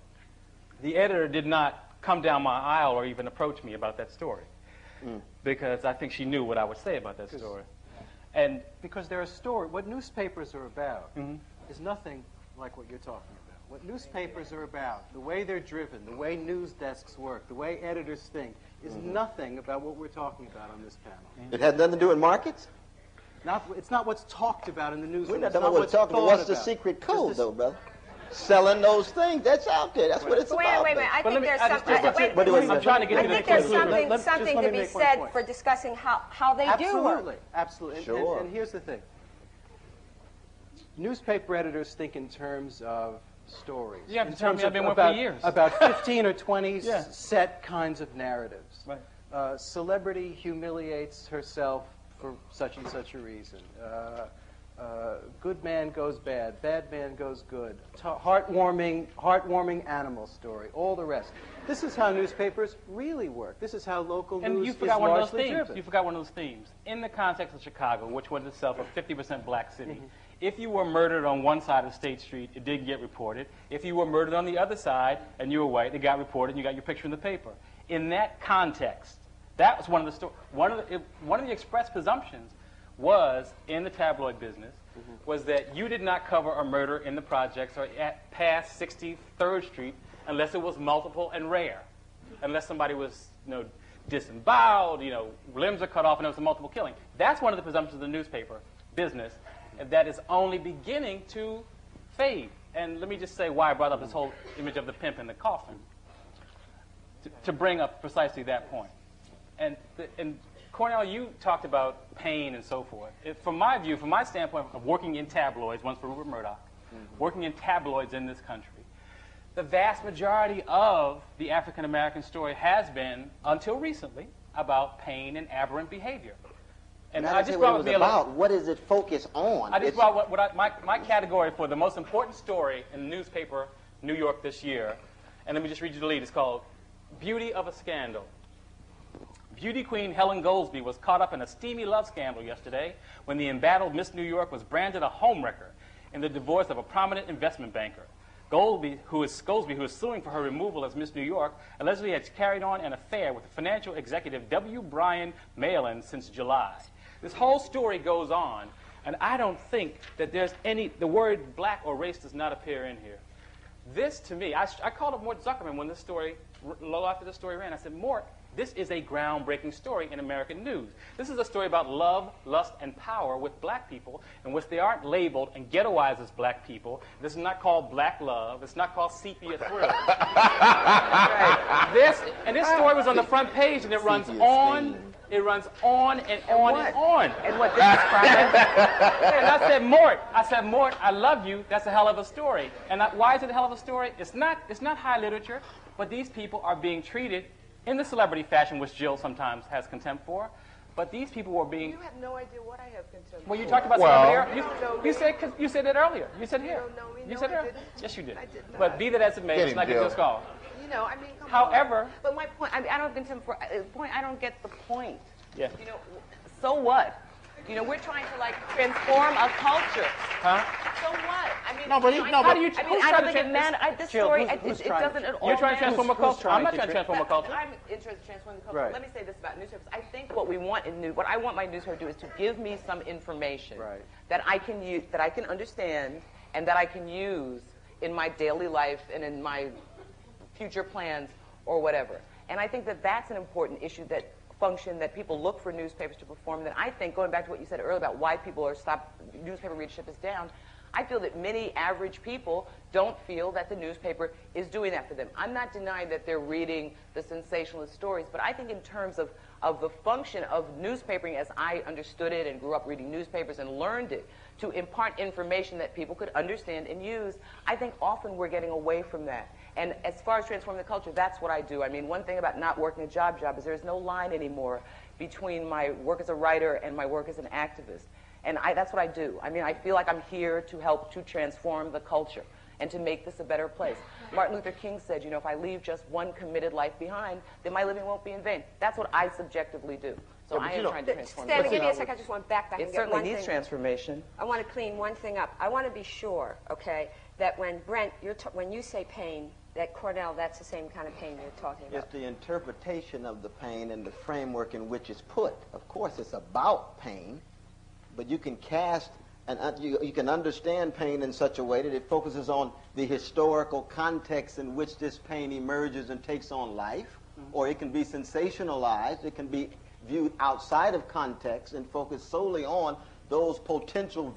The editor did not come down my aisle or even approach me about that story, because I think she knew what I would say about that story. And because they're a story, what newspapers are about is nothing like what you're talking about. What newspapers are about, the way they're driven, the way news desks work, the way editors think, is nothing about what we're talking about on this panel. It had nothing to do with markets? It's not what's talked about in the newsroom. We're not talking about what's talking about. What's the secret code, though, brother? Selling those things. That's out there. That's what it's about. Wait a minute. I think there's something to be said for discussing how they do work. Absolutely. Sure. And here's the thing. Newspaper editors think in terms of stories. You have to tell me I've been working for years. About 15 or 20 set kinds of narratives. Right. Celebrity humiliates herself for such and such a reason. good man goes bad man goes good, heartwarming animal story, all the rest. This is how newspapers really work. This is how local And news you is forgot one of those largely themes. driven. You forgot one of those themes. In the context of Chicago, which was itself a 50% black city, if you were murdered on one side of State Street, it didn't get reported. If you were murdered on the other side and you were white, it got reported and you got your picture in the paper. In that context, that was one of the one of the express presumptions was in the tabloid business was that you did not cover a murder in the projects or past 63rd Street unless it was multiple and rare, unless somebody was disemboweled, limbs are cut off and it was a multiple killing. That's one of the presumptions of the newspaper business that is only beginning to fade. And let me just say why I brought up this whole image of the pimp in the coffin to bring up precisely that point. And Cornell, you talked about pain and so forth. From my view, from my standpoint of working in tabloids, once for Rupert Murdoch, working in tabloids in this country, the vast majority of the African American story has been, until recently, about pain and aberrant behavior. And I just brought what it was about. What is it focused on? I just brought my category for the most important story in the newspaper, New York, this year. And let me just read you the lead. It's called Beauty of a Scandal. Beauty queen Helen Goldsby was caught up in a steamy love scandal yesterday when the embattled Miss New York was branded a homewrecker in the divorce of a prominent investment banker. Goldsby, who is suing for her removal as Miss New York, allegedly has carried on an affair with financial executive W. Brian Malin since July. This whole story goes on, and I don't think that there's the word black or race does not appear in here. This, to me, I called up Mort Zuckerman when this story, low after the story ran. I said, Mort, this is a groundbreaking story in American news. This is a story about love, lust, and power with black people in which they aren't labeled and ghettoized as black people. This is not called black love. It's not called sepia thrill. This story was on the front page, and it runs on. It runs on and on and on. And what this is private? And I said, Mort, I love you. That's a hell of a story. And why is it a hell of a story? It's not high literature, but these people are being treated in the celebrity fashion, which Jill sometimes has contempt for. But these people were being... You have no idea what I have contempt for. Well, you talked about celebrity earlier. You said it earlier. You said here. You said it earlier. didn't. Yes, you did. I did not. But be that as it may, it's not getting this call. Come However... on. But my point, I don't contempt for... I don't get the point. Yeah. So what? We're trying to transform a culture. Huh? So what? I mean, I don't think it matters. This story, it doesn't at all. You're trying to transform a culture. I'm not trying to transform a culture. I'm interested in transforming the culture. Right. Let me say this about newspapers. I think what I want my newspaper to do is to give me some information that I can use, that I can understand, and that I can use in my daily life and in my future plans or whatever. And I think that that's an important issue that people look for newspapers to perform. That I think, going back to what you said earlier about why people are newspaper readership is down, I feel that many average people don't feel that the newspaper is doing that for them. I'm not denying that they're reading the sensationalist stories, but I think in terms of the function of newspapering as I understood it and grew up reading newspapers and learned it, to impart information that people could understand and use, I think often we're getting away from that. And as far as transforming the culture, that's what I do. I mean, one thing about not working a job is there's no line anymore between my work as a writer and my work as an activist. And that's what I do. I mean, I feel like I'm here to help to transform the culture and to make this a better place. Martin Luther King said, if I leave just one committed life behind, then my living won't be in vain. That's what I subjectively do. So I am trying to transform the culture. Stanley, give me a second. I just want to back and get one thing. It certainly needs transformation. I want to clean one thing up. I want to be sure, okay, that when Brent, when you say pain, that Cornell, that's the same kind of pain you're talking about. It's the interpretation of the pain and the framework in which it's put. Of course, it's about pain, but you can cast and you can understand pain in such a way that it focuses on the historical context in which this pain emerges and takes on life, or it can be sensationalized. It can be viewed outside of context and focus solely on those potential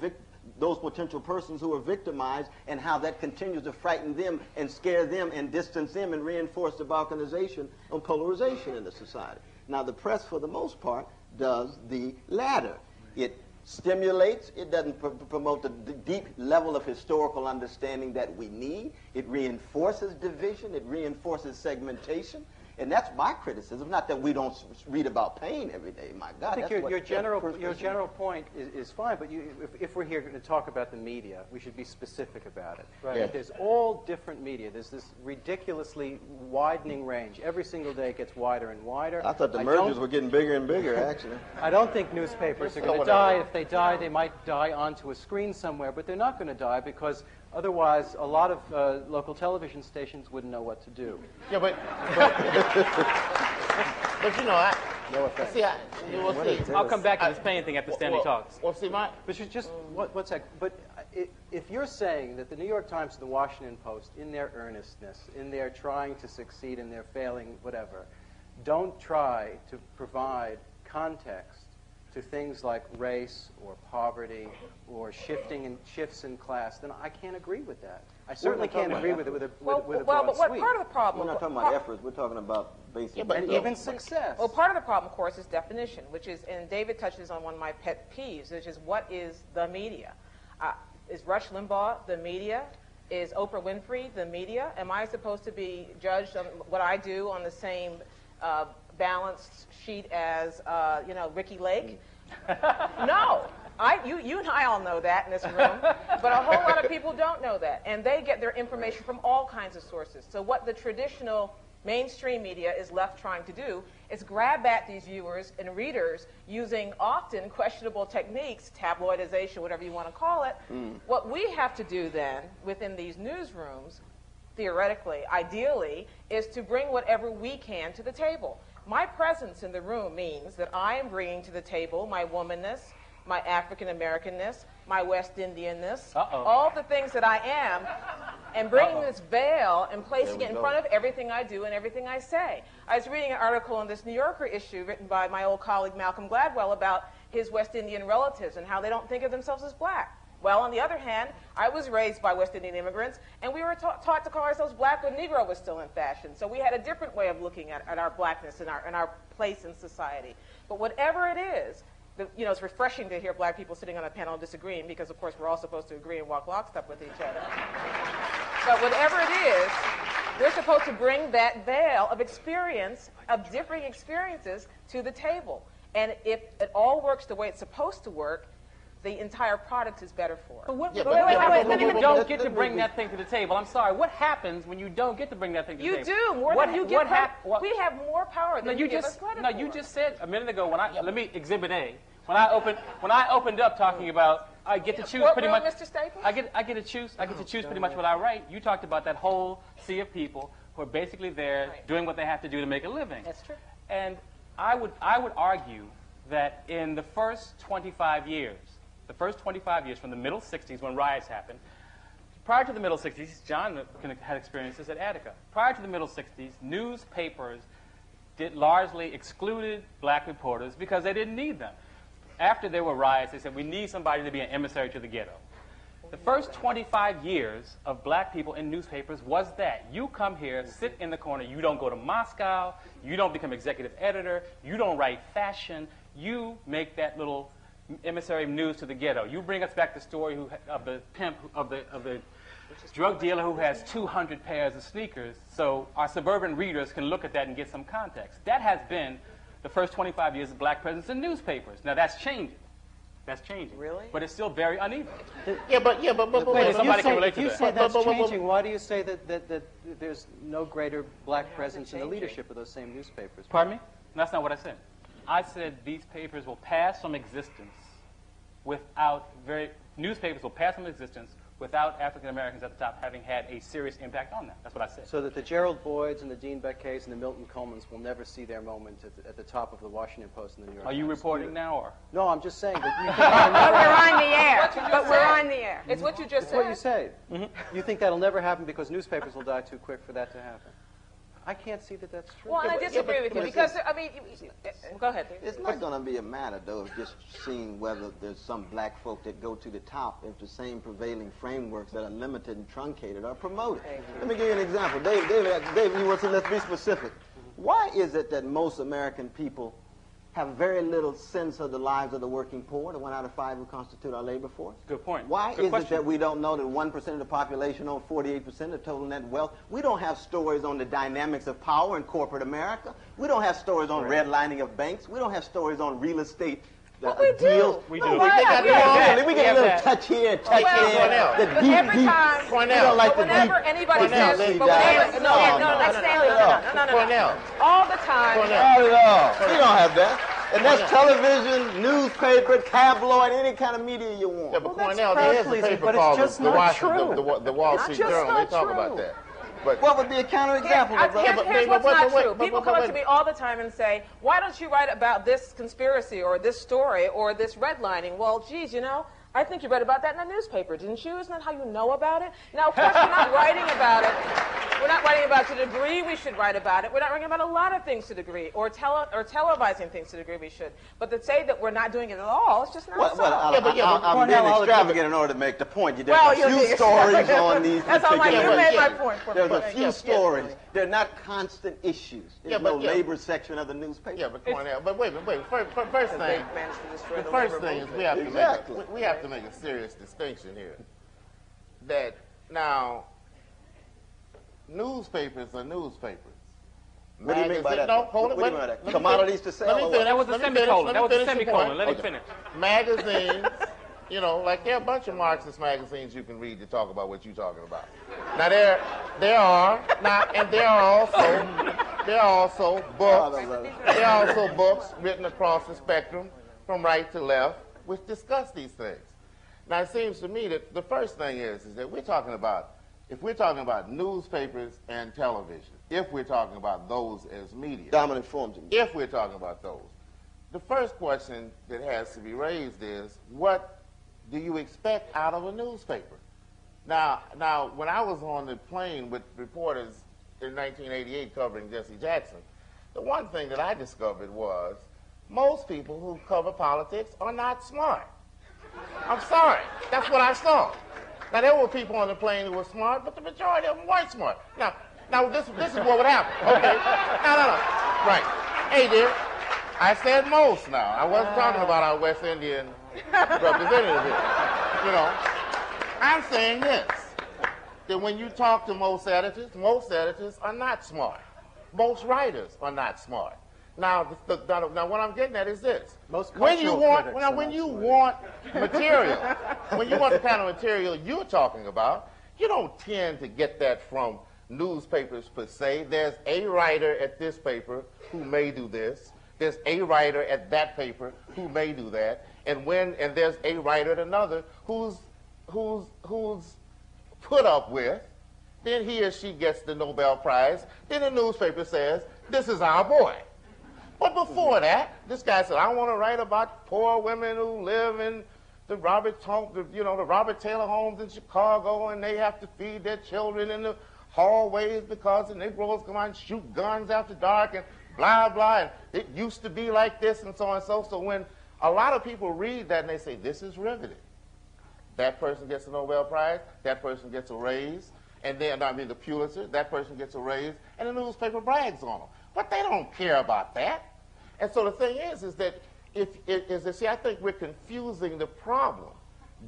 persons who are victimized and how that continues to frighten them and scare them and distance them and reinforce the balkanization and polarization in the society. Now, the press, for the most part, does the latter. It stimulates. It doesn't promote the deep level of historical understanding that we need. It reinforces division. It reinforces segmentation. And that's my criticism. Not that we don't read about pain every day. My God, I think that's your general point is fine, but if we're here to talk about the media, we should be specific about it. Right? Yeah. There's all different media. There's this ridiculously widening range. Every single day it gets wider and wider. I thought the mergers were getting bigger and bigger, actually. I don't think newspapers are going to die. If they die, they might die onto a screen somewhere, but they're not going to die because otherwise a lot of local television stations wouldn't know what to do. Yeah, but you know, No offense. see, I'll come back to this pain thing after Stanley talks. Well, see, But just one sec. But if you're saying that the New York Times and the Washington Post, in their earnestness, in their trying to succeed, in their failing, whatever, don't try to provide context to things like race or poverty or shifts in class, then I can't agree with that. I certainly can't agree with it with a broad but what sweep. part of the problem? We're not talking about efforts. We're talking about basic. And even success. Well, part of the problem, of course, is definition, which is, and David touches on one of my pet peeves, which is what is the media? Is Rush Limbaugh the media? Is Oprah Winfrey the media? Am I supposed to be judged on what I do on the same balanced sheet as, Ricky Lake? No. You and I all know that in this room, but a whole lot of people don't know that, and they get their information from all kinds of sources. So what the traditional mainstream media is left trying to do is grab at these viewers and readers using often questionable techniques, tabloidization, whatever you want to call it. What we have to do then within these newsrooms, theoretically, ideally, is to bring whatever we can to the table. My presence in the room means that I am bringing to the table my womanness, my African-Americanness, my West Indianness, all the things that I am, and bringing this veil and placing it in front of everything I do and everything I say. I was reading an article in this New Yorker issue written by my old colleague Malcolm Gladwell about his West Indian relatives and how they don't think of themselves as black. Well, on the other hand, I was raised by West Indian immigrants, and we were taught to call ourselves black when Negro was still in fashion. So we had a different way of looking at our blackness and our place in society. But whatever it is, it's refreshing to hear black people sitting on a panel disagreeing because, of course, we're all supposed to agree and walk lockstep with each other. But whatever it is, we're supposed to bring that veil of experience, of differing experiences, to the table. And if it all works the way it's supposed to work, the entire product is better for it. But wait, you don't get to bring that thing to the table. I'm sorry. What happens when you don't get to bring that thing to the table? You do more than you give. We have more power than you give us credit for. You just said a minute ago let me Exhibit A. When I opened up talking about I get to choose pretty much. Mr. Staples? I get to choose pretty much what I write. You talked about that whole sea of people who are basically there doing what they have to do to make a living. That's true. And I would argue that in the first 25 years from the middle 60s when riots happened, prior to the middle 60s, John had experiences at Attica. Prior to the middle 60s, newspapers largely excluded black reporters because they didn't need them. After there were riots, they said, we need somebody to be an emissary to the ghetto. The first 25 years of black people in newspapers was that. You come here, sit in the corner, you don't go to Moscow, you don't become executive editor, you don't write fashion, you make that little emissary news to the ghetto. You bring us back the story of the pimp, of the drug dealer who has 200 pairs of sneakers, so our suburban readers can look at that and get some context. That has been the first 25 years of black presence in newspapers. Now that's changing. That's changing. Really? But it's still very uneven. Wait, somebody can relate to you that. say that's changing, why do you say that there's no greater black presence in the leadership of those same newspapers? Pardon me? That's not what I said. I said these papers will pass from existence newspapers will pass from existence without African Americans at the top having had a serious impact on them. That's what I said. So that the Gerald Boyds and the Dean Beckays and the Milton Colemans will never see their moment at the top of the Washington Post and the New York Times. Are you reporting now, or? No, I'm just saying that you But we're on the air. But we're on the air. It's what you just That's said. what you say. You think that'll never happen because newspapers will die too quick for that to happen. I can't see that that's true. Well, and I disagree with you because, go ahead. It's not going to be a matter, though, of just seeing whether there's some black folk that go to the top if the same prevailing frameworks that are limited and truncated are promoted. Let me give you an example. David, you want to let's be specific. Why is it that most American people have very little sense of the lives of the working poor, the 1 out of 5 who constitute our labor force? Good point. Why Good is question. it that we don't know that 1% of the population own 48% of total net wealth? We don't have stories on the dynamics of power in corporate America. We don't have stories on redlining of banks. We don't have stories on real estate deals. We No, do. we get a little that. touch here, touch there. But every time, Like whenever anybody says, Cornell. but whenever, no, Cornell. all the time. Not at all. We don't have that. And that's television, newspaper, tabloid, any kind of media you want. Yeah, but Well, that's Cornell, there is a crowd-pleasing, paper but it's called just the not Washington, true. the Wall Not Street just Journal. They not talk true. about that. But What would be a counterexample of that? Here's what's not true. People come up to me all the time and say, why don't you write about this conspiracy or this story or this redlining? Well, geez, you know, I think you read about that in the newspaper, didn't you? Isn't that how you know about it? Now, of course, we're not writing about it. We're not writing about it to the degree we should write about it. We're not writing about a lot of things to the degree, or televising things to the degree we should. But to say that we're not doing it at all, it's just not so. I'm being extravagant in order to make the point. There's Well, a you're few being stories extravagant. on these That's all right. particular You made my issues. point. There's a few Yes, stories. yes. They're not constant issues. There's no labor section of the newspaper. yeah, but Cornell. But wait. First They thing. managed to destroy The the first labor thing is movement. we have to make a serious distinction here. That now, newspapers are newspapers. What do you mean by that? No, hold it. What do you mean by that? Commodities to sell? Let me or finish. what? That was a Let me semicolon. finish. That was a Let me finish the semicolon. point. Let him Okay. finish. Magazines, you know, like there are a bunch of Marxist magazines you can read to talk about what you're talking about. Now there are also books. There are also books written across the spectrum, from right to left, which discuss these things. Now it seems to me that the first thing is that if we're talking about newspapers and television, if we're talking about those as media, Dominant forms. if we're talking about those, the first question that has to be raised is, what do you expect out of a newspaper? Now, when I was on the plane with reporters in 1988 covering Jesse Jackson, the one thing that I discovered was most people who cover politics are not smart. I'm sorry. That's what I saw. Now, there were people on the plane who were smart, but the majority of them weren't smart. Now this is what would happen. Okay. No. Right. Hey, dear. I said most now. I wasn't talking about our West Indian representative here. You know, I'm saying this, that when you talk to most editors are not smart. Most writers are not smart. Now what I'm getting at is this. When you want material, when you want the kind of material you're talking about, you don't tend to get that from newspapers per se. There's a writer at this paper who may do this. There's a writer at that paper who may do that. And there's a writer at another who's put up with, then he or she gets the Nobel Prize. Then the newspaper says, this is our boy. But before that, this guy said, I want to write about poor women who live in the Robert Taylor homes in Chicago, and they have to feed their children in the hallways because the Negroes come out and shoot guns after dark and blah, blah, and it used to be like this and so on and so forth. So when a lot of people read that and they say, this is riveting. That person gets a Nobel Prize, that person gets a raise, and then, the Pulitzer, that person gets a raise, and the newspaper brags on them. But they don't care about that. And so the thing is that I think we're confusing the problem.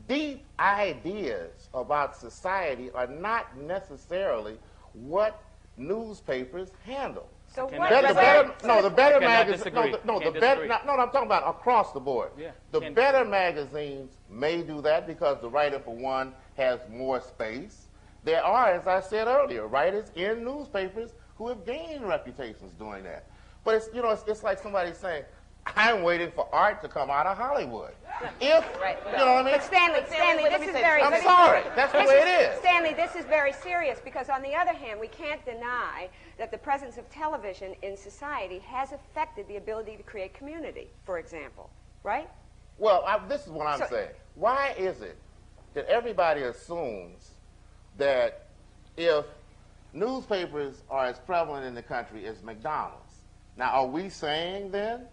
Deep ideas about society are not necessarily what newspapers handle. So Okay, what? now- The better Cannot magazines. disagree. Can't disagree. I'm talking about across the board. Yeah, The can't better magazines may do that because the writer, for one, has more space. There are, as I said earlier, writers in newspapers who have gained reputations doing that. But it's like somebody saying, I'm waiting for art to come out of Hollywood. You know what I mean? But Stanley, this is very. I'm sorry. That's the way it is. Stanley, this is very serious because, on the other hand, we can't deny that the presence of television in society has affected the ability to create community, for example, right? Well, this is what I'm saying. Why is it that everybody assumes that if newspapers are as prevalent in the country as McDonald's, now are we saying then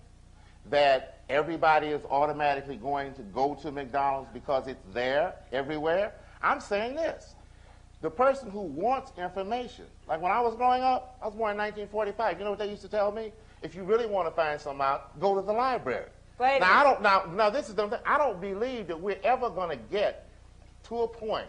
that everybody is automatically going to go to McDonald's because it's there everywhere? I'm saying this. The person who wants information, like when I was growing up, I was born in 1945. You know what they used to tell me? if you really want to find something out, go to the library. Wait a Now, minute. now this is the thing. I don't believe that we're ever going to get to a point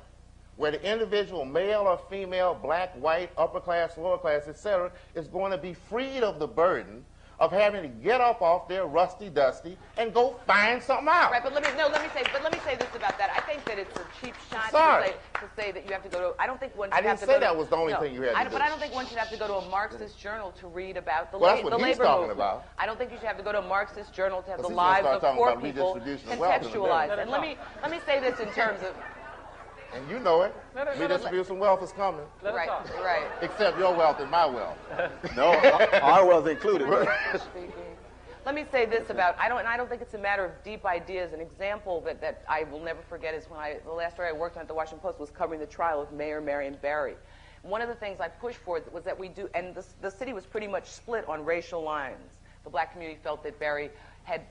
where the individual, male or female, black, white, upper class, lower class, etc., is going to be freed of the burden of having to get up off their rusty dusty and go find something out. Right, but let me say this about that. I think that it's a cheap shot to say that you have to go to. I don't think one should have to go to. I didn't say that was the only thing you had to do. But I don't think one should have to go to a Marxist journal to read about the, that's the what he's labor talking movement. about. I don't think you should have to go to a Marxist journal to have the He's lives gonna of start poor talking people about redistribution of wealth in contextualized. America. And let me say this in terms of. And you know it. Redistribution of wealth is coming. Right. Except your wealth and my wealth. No, our wealth included. Let me say this about, I don't think it's a matter of deep ideas. An example that I will never forget is when the last story I worked on at the Washington Post was covering the trial of Mayor Marion Barry. One of the things I pushed for was that we do, and the city was pretty much split on racial lines. The black community felt that Barry had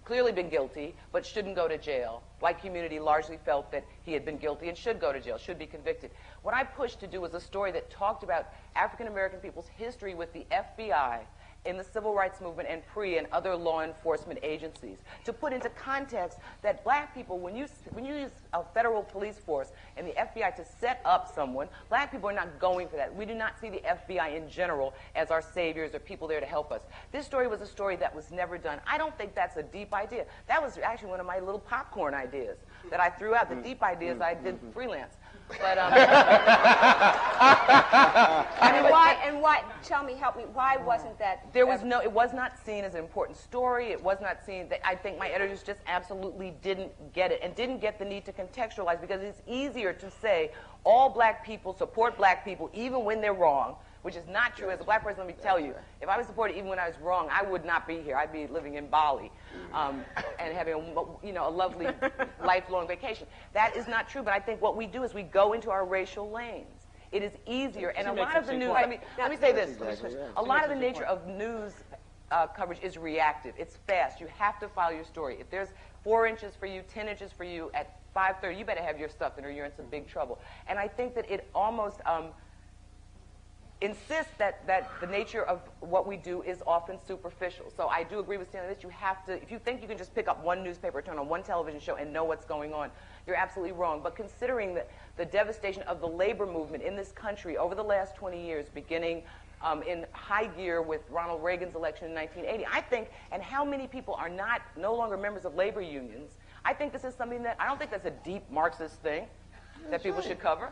clearly been guilty, but shouldn't go to jail. White community largely felt that he had been guilty and should go to jail, should be convicted. What I pushed to do was a story that talked about African American people's history with the FBI in the civil rights movement and and other law enforcement agencies, to put into context that black people, when you use a federal police force and the FBI to set up someone, black people are not going for that. We do not see the FBI in general as our saviors or people there to help us. This story was a story that was never done. I don't think that's a deep idea. That was actually one of my little popcorn ideas that I threw out. The deep ideas I did freelance. But I mean, why? Tell me, help me. Why wasn't that? It was not seen as an important story. It was not seen. I think my editors just absolutely didn't get it and didn't get the need to contextualize, because it's easier to say all black people support black people even when they're wrong, which is not true. As a black person, let me tell you, if I was supported even when I was wrong, I would not be here. I'd be living in Bali and having a lovely lifelong vacation. That is not true, but I think what we do is we go into our racial lanes. It is easier, and a lot of the news, let me say this, a lot of the nature of news coverage is reactive. It's fast. You have to file your story. If there's 4 inches for you, 10 inches for you at 5:30, you better have your stuff in or you're in some big trouble. And I think that it almost insists that the nature of what we do is often superficial. So I do agree with Stanley that you have to, if you think you can just pick up one newspaper, turn on one television show, and know what's going on, you're absolutely wrong. But considering the devastation of the labor movement in this country over the last 20 years, beginning in high gear with Ronald Reagan's election in 1980, I think, and how many people are no longer members of labor unions, I think this is something that, I don't think that's a deep Marxist thing that people should cover.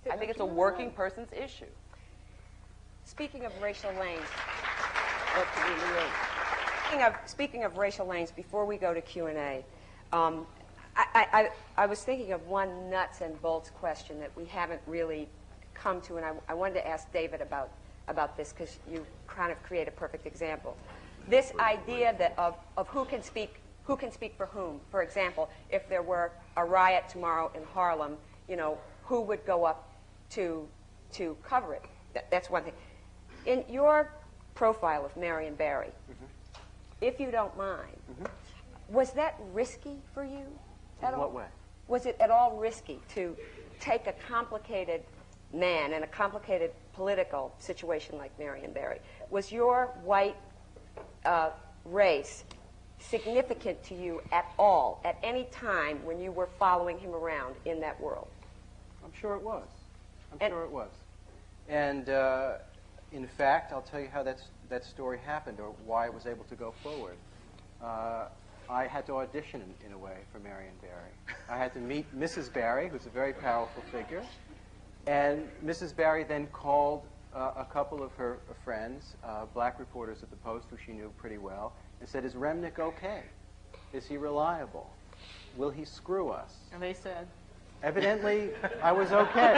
I think it's a working person's issue. Speaking of racial lanes, before we go to Q&A, I was thinking of one nuts and bolts question that we haven't really come to, and I wanted to ask David about this, because you kind of create a perfect example. This idea that of who can speak for whom. For example, if there were a riot tomorrow in Harlem, who would go up to cover it? That's one thing. In your profile of Marion Barry, if you don't mind, was that risky for you at all? In what way? Was it at all risky to take a complicated man in a complicated political situation like Marion Barry? Was your white race significant to you at all, at any time when you were following him around in that world? I'm sure it was. Sure it was. And in fact, I'll tell you how that story happened, or why I was able to go forward. I had to audition, in a way, for Marion Barry. I had to meet Mrs. Barry, who's a very powerful figure, and Mrs. Barry then called a couple of her friends, black reporters at the Post, who she knew pretty well, and said, "Is Remnick okay? Is he reliable? Will he screw us?" And they said? Evidently, I was okay.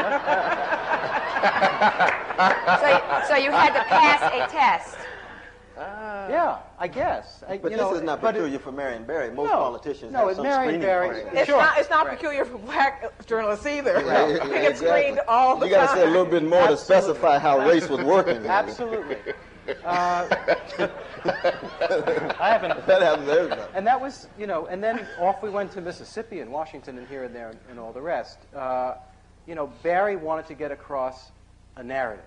So you had to pass a test. Yeah, I guess. But this is not peculiar for Marion Barry. Most politicians have some Marion screening Barry. process. It's not peculiar for black journalists either. We get screened all the time. You got to say a little bit more to specify how race was working. Absolutely. I haven't. That happens every time. And that was, and then off we went to Mississippi and Washington and here and there and all the rest. Barry wanted to get across a narrative.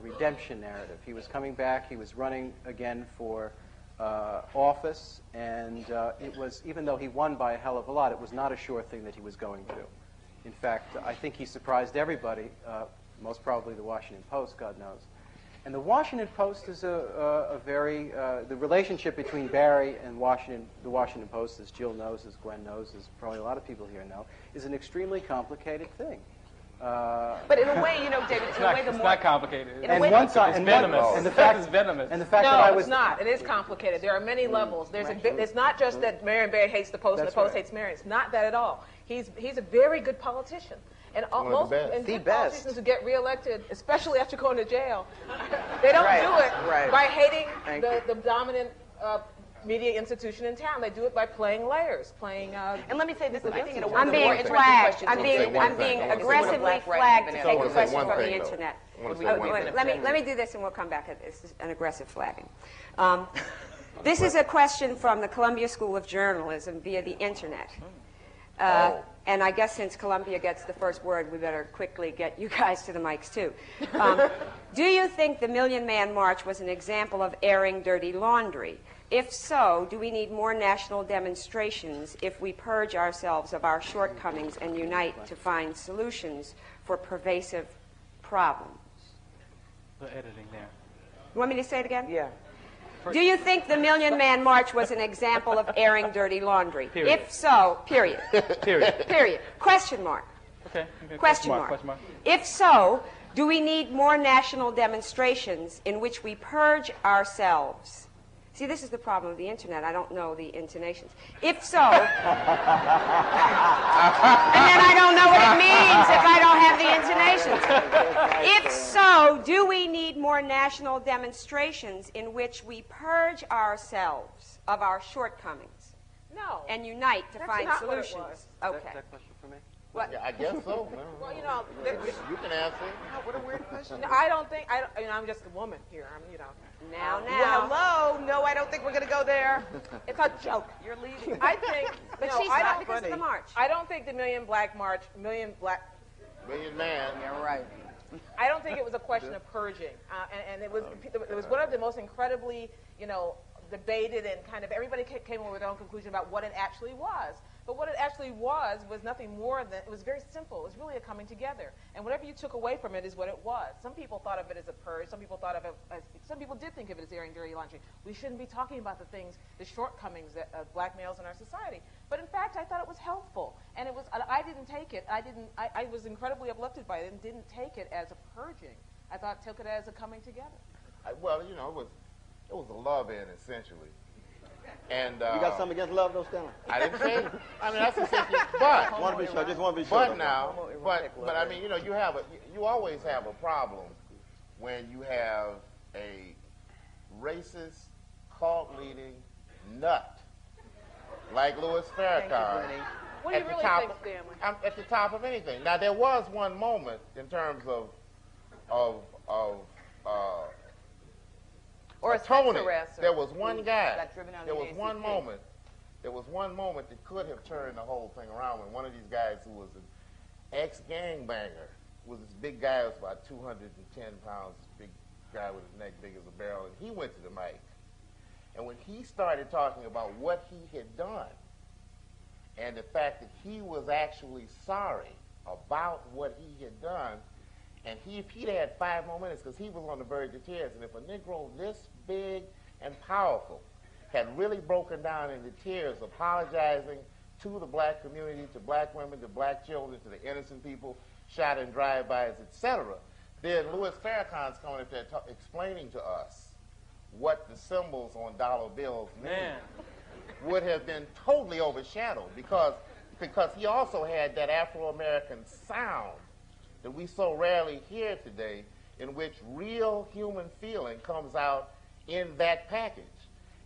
redemption narrative. He was coming back. He was running again for office, and it was, even though he won by a hell of a lot, it was not a sure thing that he was going to. In fact, I think he surprised everybody, most probably the Washington Post, God knows. And the Washington Post is a very, the relationship between Barry and the Washington Post, as Jill knows, as Gwen knows, as probably a lot of people here know, is an extremely complicated thing. But in a way, you know, David, in a way, it's not complicated. And one side, it's venomous. And the fact it's venomous. And the fact no, that I was it's not. It is complicated. There are many levels. It's not just that Marion Barry hates the Post and the Post hates Marion. It's not that at all. He's a very good politician. And most good politicians who get reelected, especially after going to jail, they don't do it by hating the dominant media institution in town. They do it by playing layers, playing. And let me say this: I think in a I'm being flagged. I'm being aggressively flagged to take a question from the internet. Let me do this, and we'll come back. This is an aggressive flagging. This is a question from the Columbia School of Journalism via the internet. And I guess since Columbia gets the first word, we better quickly get you guys to the mics, too. Do you think the Million Man March was an example of airing dirty laundry? If so, do we need more national demonstrations if we purge ourselves of our shortcomings and unite to find solutions for pervasive problems? The editing there. You want me to say it again? Yeah. Do you think the Million Man March was an example of airing dirty laundry? Period. If so, period. Period. Period. Question mark. Okay. Question mark. If so, do we need more national demonstrations in which we purge ourselves? See, this is the problem of the internet. I don't know the intonations. If so, and then I don't know what it means if I don't have the intonations. If so, do we need more national demonstrations in which we purge ourselves of our shortcomings? No. And unite to find not solutions? What it was. Okay. Is that question for me? What? Yeah, I guess so. Well, you know, You can answer. What a weird question. no, I don't think. I'm just a woman here. Now. Well, hello. No, I don't think we're going to go there. It's a joke. You're leading. I think. But no, she's I not don't. because of the march. I don't think the Million Man. Million Man. Yeah, right. I don't think it was a question of purging, and it was one of the most incredibly, debated and kind of everybody came up with their own conclusion about what it actually was. But what it actually was nothing more than, it was very simple. It was really a coming together. And whatever you took away from it is what it was. Some people thought of it as a purge. Some people thought of it as, some people did think of it as airing dirty laundry. We shouldn't be talking about the things, the shortcomings of black males in our society. But in fact, I thought it was helpful. And it was, I didn't take it. I was incredibly uplifted by it and didn't take it as a purging. I took it as a coming together. It was a love-in, essentially. And You got something against love, though, Stanley? I didn't say. I mean, that's essentially. But Just want to be sure. But now, but I mean, you always have a problem when you have a racist, cult-leading nut like Louis Farrakhan. What do you really think, Stanley? At the top of anything. Now, there was one moment in terms of Or a Tony. harasser. There was one guy. Got driven out of There the was one ACP. moment. There was one moment that could have turned the whole thing around when one of these guys who was an ex-gangbanger was this big guy who was about 210 pounds, this big guy with his neck big as a barrel, and he went to the mic. And when he started talking about what he had done and the fact that he was actually sorry about what he had done, and if he'd had 5 more minutes, because he was on the verge of tears, and if a Negro this big and powerful had really broken down into tears, apologizing to the black community, to black women, to black children, to the innocent people shot in drive-bys, etc., then Louis Farrakhan's coming up there explaining to us what the symbols on dollar bills mean would have been totally overshadowed because he also had that Afro-American sound that we so rarely hear today, in which real human feeling comes out in that package.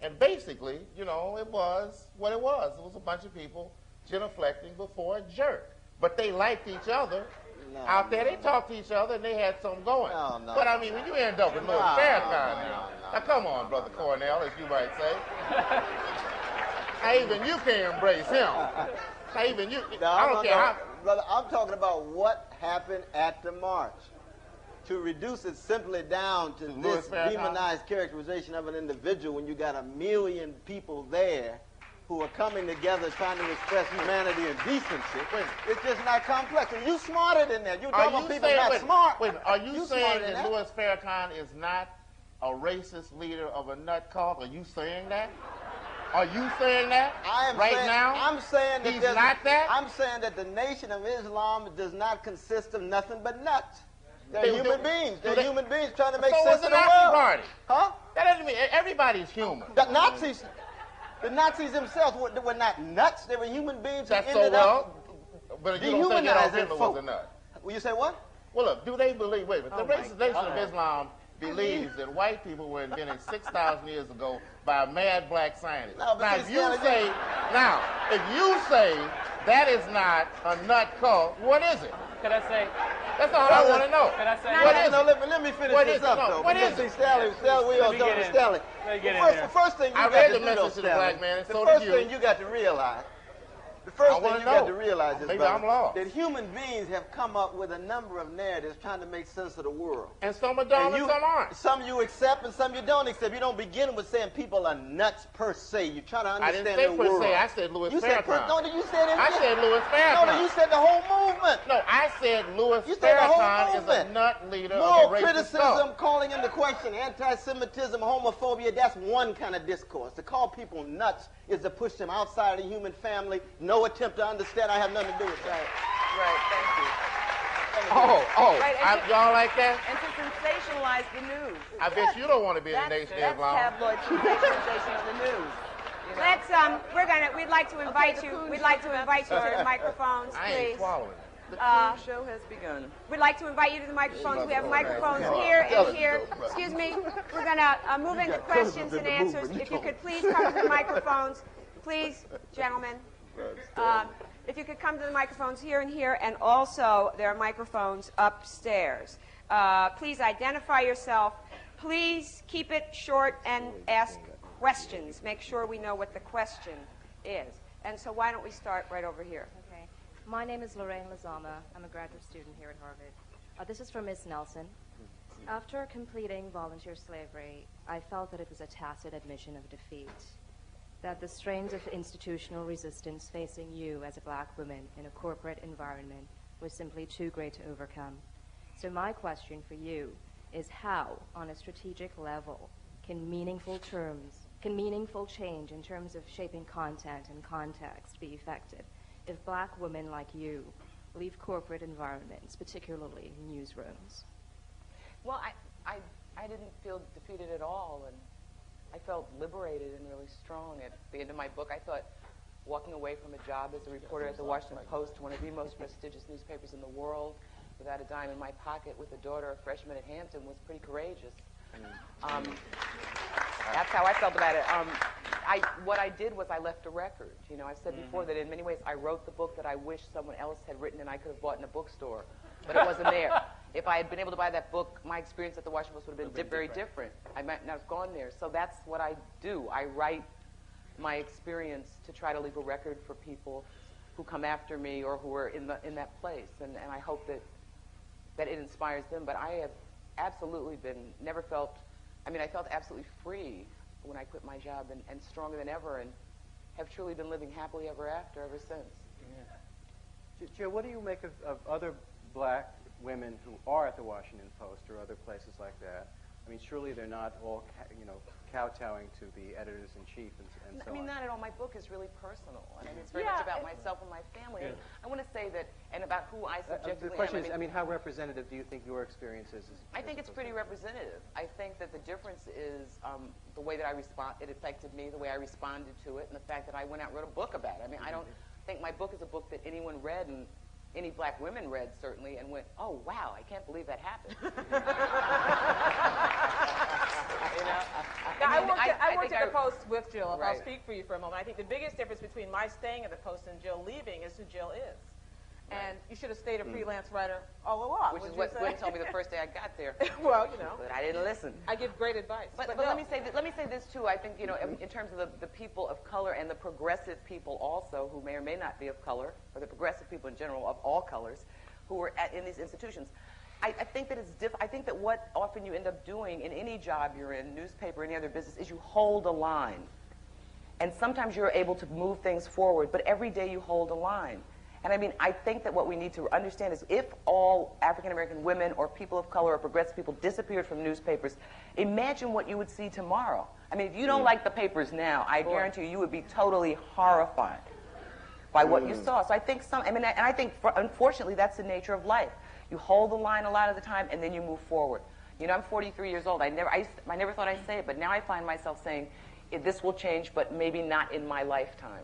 And basically, it was what it was. It was a bunch of people genuflecting before a jerk. But they liked each other. Out there, they talked to each other, and they had something going. But, I mean, when you end up with Louis Farrakhan now, come on, Brother Cornell, as you might say. Now, even you can embrace him. Now, even you, I don't care how... Brother, I'm talking about what happened at the march. to reduce it simply down to this demonized characterization of an individual when you got 1 million people there who are coming together trying to express humanity and decency, it's just not complex. And you smarter than that. You're talking about people not smart. Wait, are you saying that Louis Farrakhan is not a racist leader of a nut cult? Are you saying that? Are you saying that now? I'm saying that he's not that? I'm saying that the Nation of Islam does not consist of nothing but nuts. They're human beings. They're human beings trying to make sense of the world. Party? Huh? That doesn't mean everybody's human. The Nazis themselves were not nuts. They were human beings who ended up but you don't think Adolf Hitler was a nut. Will you say what? Well, look, do they believe, wait a minute, the racist Nation of Islam believes that white people were invented 6,000 years ago by a mad black scientist. No, now, if you say that is not a nut cult, what is it? Could I say? That's all I want to know. Could I say? Let me finish this up, though. What is it? Stanley, we all talking to Stanley. The first thing you got to do, though, Stanley, the first thing you got to realize, that human beings have come up with a number of narratives trying to make sense of the world. And some are dumb and some aren't. Some you accept and some you don't accept. You don't begin with saying people are nuts per se. You try to understand the world. I didn't say per se. I said Louis Farrakhan. No, you said it. I said Louis Farrakhan. No, you said the whole movement. No, I said Louis Farrakhan is a nut leader of a racist criticism, calling into question anti-Semitism, homophobia, that's one kind of discourse. To call people nuts is to push them outside of the human family. No attempt to understand. I have nothing to do with that. Right, thank you. Y'all like that? And to sensationalize the news. I bet you don't want to be in the Nation of Islam. That's tabloid sensation of the news. You know? Let's we'd like to invite you to the microphones, please. I ain't swallowing. The Coon Show has begun. We'd like to invite you to the microphones. We have microphones here and here. Excuse me. We're going to move into questions and answers. If you could please come to the microphones. Please, gentlemen. If you could come to the microphones here and here, and also there are microphones upstairs. Please identify yourself. Please keep it short and ask questions. Make sure we know what the question is. And so why don't we start right over here? Okay. My name is Lorraine Lazama. I'm a graduate student here at Harvard. This is for Ms. Nelson. After completing volunteer slavery, I felt that it was a tacit admission of defeat, that the strains of institutional resistance facing you as a black woman in a corporate environment was simply too great to overcome. So my question for you is how, on a strategic level, can meaningful change in terms of shaping content and context be effective if black women like you leave corporate environments, particularly newsrooms? Well, I didn't feel defeated at all, and I felt liberated and really strong. At the end of my book, I thought walking away from a job as a reporter at the Washington Post, one of the most prestigious newspapers in the world, without a dime in my pocket, with a daughter, a freshman at Hampton, was pretty courageous. That's how I felt about it. What I did was I left a record. You know, I've said before that in many ways I wrote the book that I wish someone else had written and I could have bought in a bookstore, but it wasn't there. If I had been able to buy that book, my experience at the Washington Post would have been very different. I might not have gone there. So that's what I do. I write my experience to try to leave a record for people who come after me or who are in that place, and I hope that it inspires them. But I have absolutely I felt absolutely free when I quit my job, and stronger than ever, and have truly been living happily ever after ever since. Yeah. Jill, what do you make of other black women who are at the Washington Post or other places like that? I mean, surely they're not all, kowtowing to the editors-in-chief and so on. I mean, not at all. My book is really personal. I mean, it's very much about myself and my family. Yeah. I want to say that, and about who I subjectively am. The question is, how representative do you think your experience is? I think it's pretty representative. I think that the difference is the way that it affected me, the way I responded to it, and the fact that I went out and wrote a book about it. I mean, I don't think my book is a book that anyone read, and any black women read, certainly, and went, oh, wow, I can't believe that happened. Now, I worked at the Post with Jill, if I'll speak for you for a moment. I think the biggest difference between my staying at the Post and Jill leaving is who Jill is. And you should have stayed a freelance writer all along. Which is what Gwen told me the first day I got there. Well, But I didn't listen. I give great advice. But let me say this, too. I think, in terms of the people of color and the progressive people also, who may or may not be of color, or the progressive people in general of all colors, who were in these institutions, I think that it's I think that what often you end up doing in any job you're in, newspaper, any other business, is you hold a line. And sometimes you're able to move things forward, but every day you hold a line. And I mean, I think that what we need to understand is if all African-American women or people of color or progressive people disappeared from newspapers, imagine what you would see tomorrow. I mean, if you don't like the papers now, I guarantee you would be totally horrified by what you saw. So I think I think unfortunately that's the nature of life. You hold the line a lot of the time, and then you move forward. You know, I'm 43 years old. I never thought I'd say it, but now I find myself saying, this will change, but maybe not in my lifetime.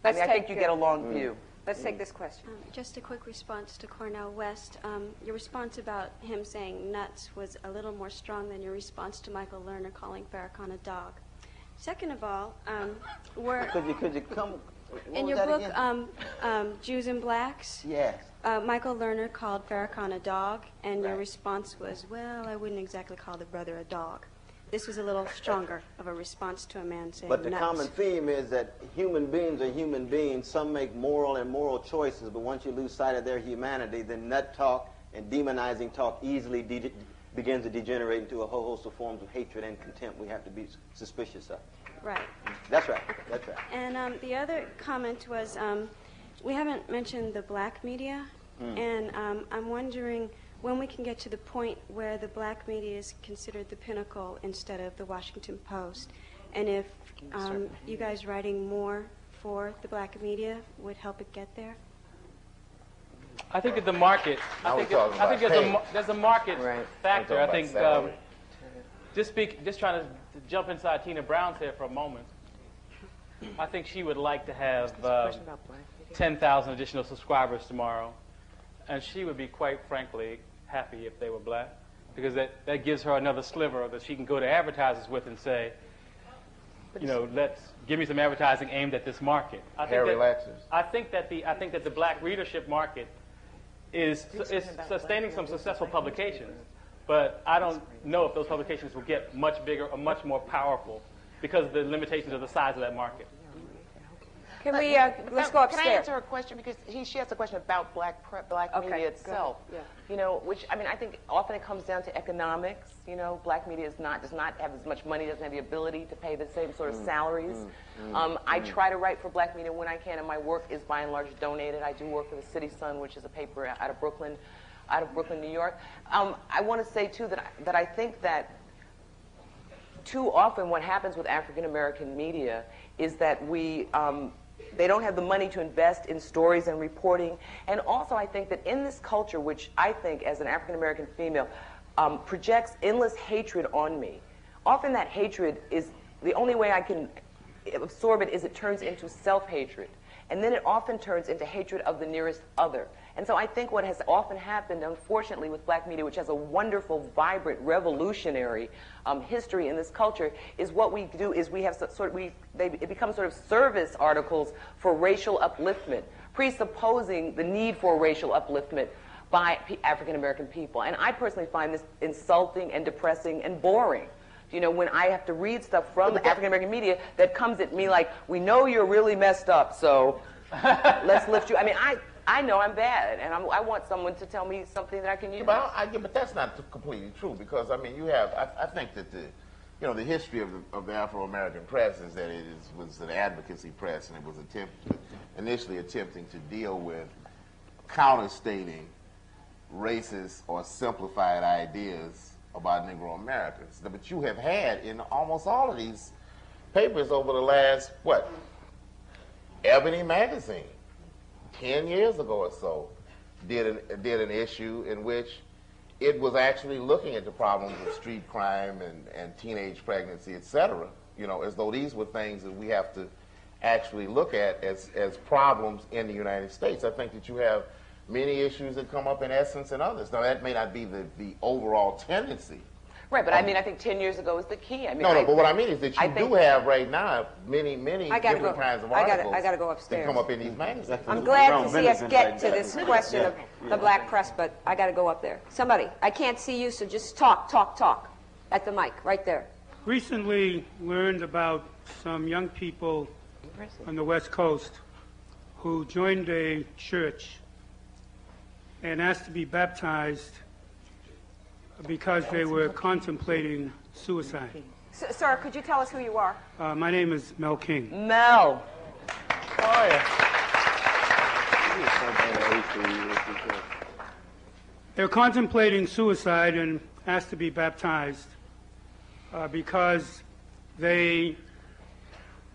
I think you get a long view. Let's take this question. Just a quick response to Cornel West. Your response about him saying nuts was a little more strong than your response to Michael Lerner calling Farrakhan a dog. Second of all, could you come in your book, Jews and Blacks? Yes. Michael Lerner called Farrakhan a dog, and your response was, well, I wouldn't exactly call the brother a dog. This was a little stronger of a response to a man saying But the nuts. common theme is that human beings are human beings. Some make moral choices, but once you lose sight of their humanity, then nut talk and demonizing talk easily begins to degenerate into a whole host of forms of hatred and contempt we have to be suspicious of. Right. That's right. That's right. And the other comment was, we haven't mentioned the black media, and I'm wondering when we can get to the point where the black media is considered the pinnacle instead of the Washington Post, and if you guys writing more for the black media would help it get there. I think that the market. I think there's a market factor. I think just trying to jump inside Tina Brown's head for a moment. I think she would like to have 10,000 additional subscribers tomorrow, and she would be quite frankly happy if they were black, because that gives her another sliver that she can go to advertisers with and say, you know, give me some advertising aimed at this market. I think that the black readership market is sustaining some successful publications, but I don't know if those publications will get much bigger or much more powerful because of the limitations of the size of that market. Can we, let's go upstairs. Can I answer her question? Because she asked a question about black media itself. Yeah. You know, which, I mean, I think often it comes down to economics. You know, black media does not have as much money, doesn't have the ability to pay the same sort of salaries. I try to write for black media when I can, and my work is by and large donated. I do work for the City Sun, which is a paper out of Brooklyn, New York. I want to say, too, that I think that too often what happens with African American media is that they don't have the money to invest in stories and reporting. And also I think that in this culture, which I think as an African American female projects endless hatred on me, often that hatred is, the only way I can absorb it is it turns into self-hatred. And then it often turns into hatred of the nearest other. And so I think what has often happened, unfortunately, with black media, which has a wonderful, vibrant, revolutionary history in this culture, is what we do is we have it becomes sort of service articles for racial upliftment, presupposing the need for racial upliftment by African American people. And I personally find this insulting and depressing and boring. You know, when I have to read stuff from African American media that comes at me like, we know you're really messed up, so let's lift you. I mean, I know I'm bad, and I want someone to tell me something that I can use. But that's not completely true, because I mean, you have. I think that the history of the Afro-American press is that it was an advocacy press, and it was initially attempting to deal with counterstating racist or simplified ideas about Negro Americans. But you have had in almost all of these papers over the last, Ebony Magazine, 10 years ago or so, did an issue in which it was actually looking at the problems of street crime and teenage pregnancy, etc., you know, as though these were things that we have to actually look at as problems in the United States. I think that you have many issues that come up in Essence and others. Now, that may not be the overall tendency. Right, but I mean, I think 10 years ago is the key. I mean, but what I mean is that you do have right now many different kinds of articles I gotta go upstairs. that come up in these magazines. I'm glad to see us get to this question of the black press, but I got to go up there. Somebody, I can't see you, so just talk at the mic, right there. Recently learned about some young people on the West Coast who joined a church and asked to be baptized because they were contemplating suicide. Sir, could you tell us who you are? My name is Mel King. Mel. How are you? They're contemplating suicide and asked to be baptized because they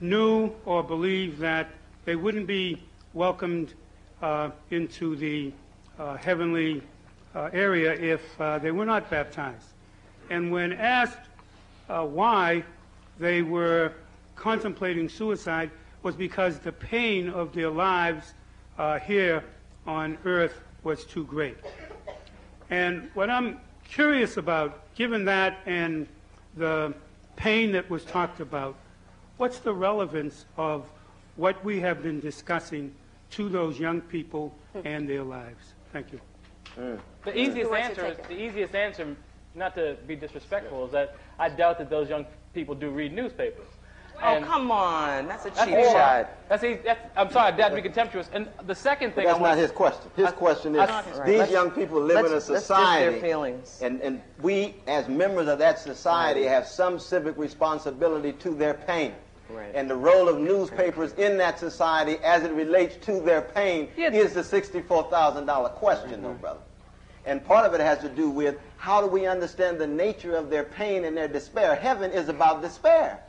knew or believed that they wouldn't be welcomed into the heavenly area if they were not baptized. And when asked why they were contemplating suicide, was because the pain of their lives here on earth was too great. And what I'm curious about, given that and the pain that was talked about, what's the relevance of what we have been discussing to those young people and their lives? Thank you. The easiest answer, not to be disrespectful, is that I doubt that those young people do read newspapers. Oh, come on. That's a cheap shot. I'm sorry, Dad, to be contemptuous. And the second thing... But that's not his question. His question is, these young people live in a society, their feelings. And we, as members of that society, have some civic responsibility to their pain. Right. And the role of newspapers in that society as it relates to their pain is the $64,000 question, though, brother. And part of it has to do with how do we understand the nature of their pain and their despair. Heaven is about despair.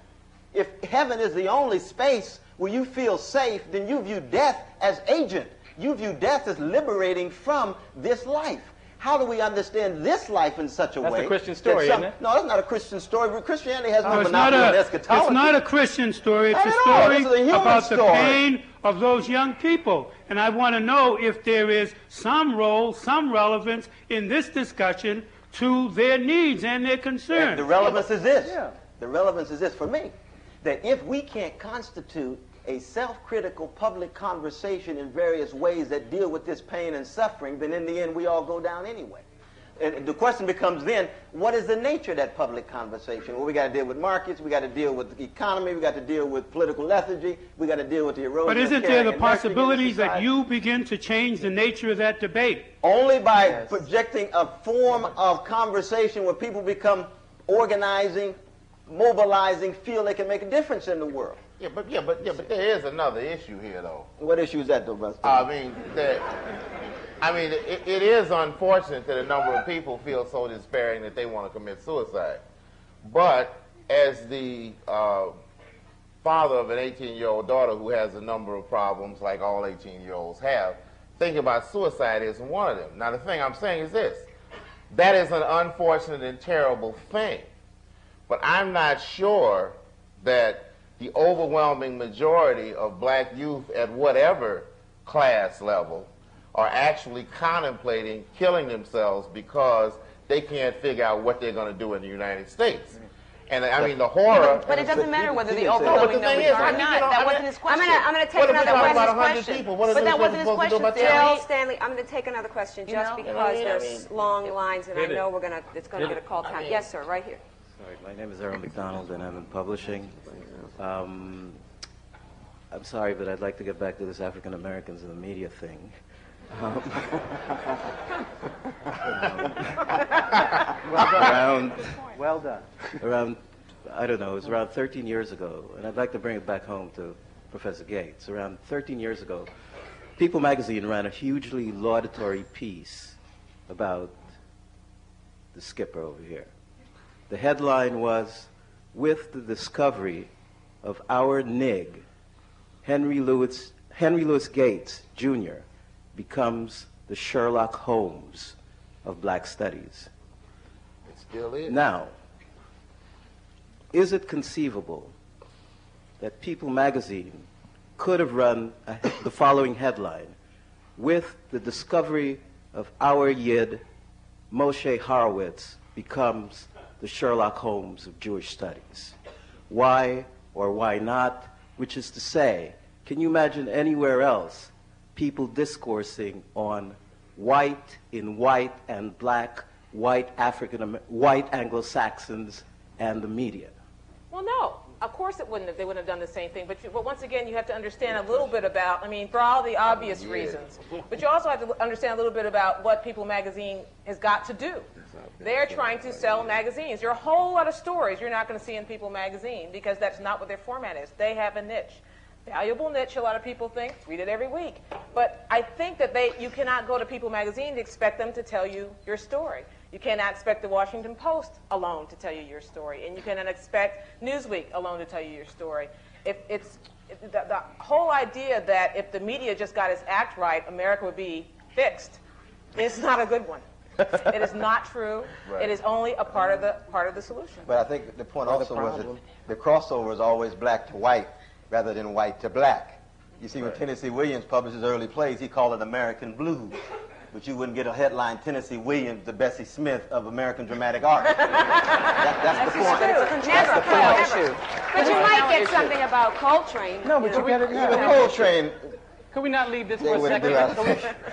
If heaven is the only space where you feel safe, then you view death as agent. You view death as liberating from this life. How do we understand this life in such a way? That's a Christian story, isn't it? No, that's not a Christian story. Christianity has no monopoly on eschatology. It's not a Christian story. It's a story about the pain of those young people. And I want to know if there is some role, some relevance in this discussion to their needs and their concerns. And the relevance is this. Yeah. The relevance is this for me. That if we can't constitute a self-critical public conversation in various ways that deal with this pain and suffering, then in the end we all go down anyway. And the question becomes then, what is the nature of that public conversation? Well, we got to deal with markets, we got to deal with the economy, we got to deal with political lethargy, we got to deal with the erosion. But isn't there the possibility that you begin to change the nature of that debate? Only by projecting a form of conversation where people become organizing, mobilizing, feel they can make a difference in the world. But there is another issue here, though. What issue is that, though, brother? It is unfortunate that a number of people feel so despairing that they want to commit suicide. But as the father of an 18-year-old daughter who has a number of problems like all 18-year-olds have, thinking about suicide isn't one of them. Now, the thing I'm saying is this. That is an unfortunate and terrible thing. But I'm not sure that the overwhelming majority of black youth at whatever class level are actually contemplating killing themselves because they can't figure out what they're going to do in the United States. And I mean, the horror... But it doesn't matter whether the overwhelming numbers are not. That wasn't his question. I'm going to take another question. But that wasn't his question. Jill, Stanley, I'm going to take another question just because there's long lines and I know it's going to get a call time. Yes, sir, right here. Sorry, my name is Errol McDonald and I'm in publishing. I'm sorry, but I'd like to get back to this African Americans in the media thing. Well done. Around, I don't know, it was around 13 years ago, and I'd like to bring it back home to Professor Gates. Around 13 years ago, People magazine ran a hugely laudatory piece about the skipper over here. The headline was, "With the discovery of our Nig, Henry Louis Gates, Jr. becomes the Sherlock Holmes of black studies." It still is. Now, is it conceivable that People magazine could have run the following headline: "With the discovery of our Yid, Moshe Horowitz becomes the Sherlock Holmes of Jewish studies"? Why or why not? Which is to say, can you imagine anywhere else people discoursing on white in white and black, white Anglo-Saxons and the media? Well, no. Of course it wouldn't have. They wouldn't have done the same thing. But once again, you have to understand a little bit about, I mean, for all the obvious reasons. But you also have to understand a little bit about what People magazine has got to do. They're trying to sell magazines. There are a whole lot of stories you're not going to see in People magazine because that's not what their format is. They have a niche. Valuable niche, a lot of people think. Read it every week. But I think that you cannot go to People magazine to expect them to tell you your story. You cannot expect the Washington Post alone to tell you your story. And you cannot expect Newsweek alone to tell you your story. The whole idea that if the media just got its act right, America would be fixed is not a good one. It is not true. Right. It is only a part of the solution. But I think the point also was that the crossover is always black to white rather than white to black. You see, when Tennessee Williams published his early plays, he called it American Blues. But you wouldn't get a headline, Tennessee Williams, the Bessie Smith of American dramatic art. That's the point. That's the point. But you might get something about Coltrane. No, but you get it now. Coltrane. Could we not leave this for a second?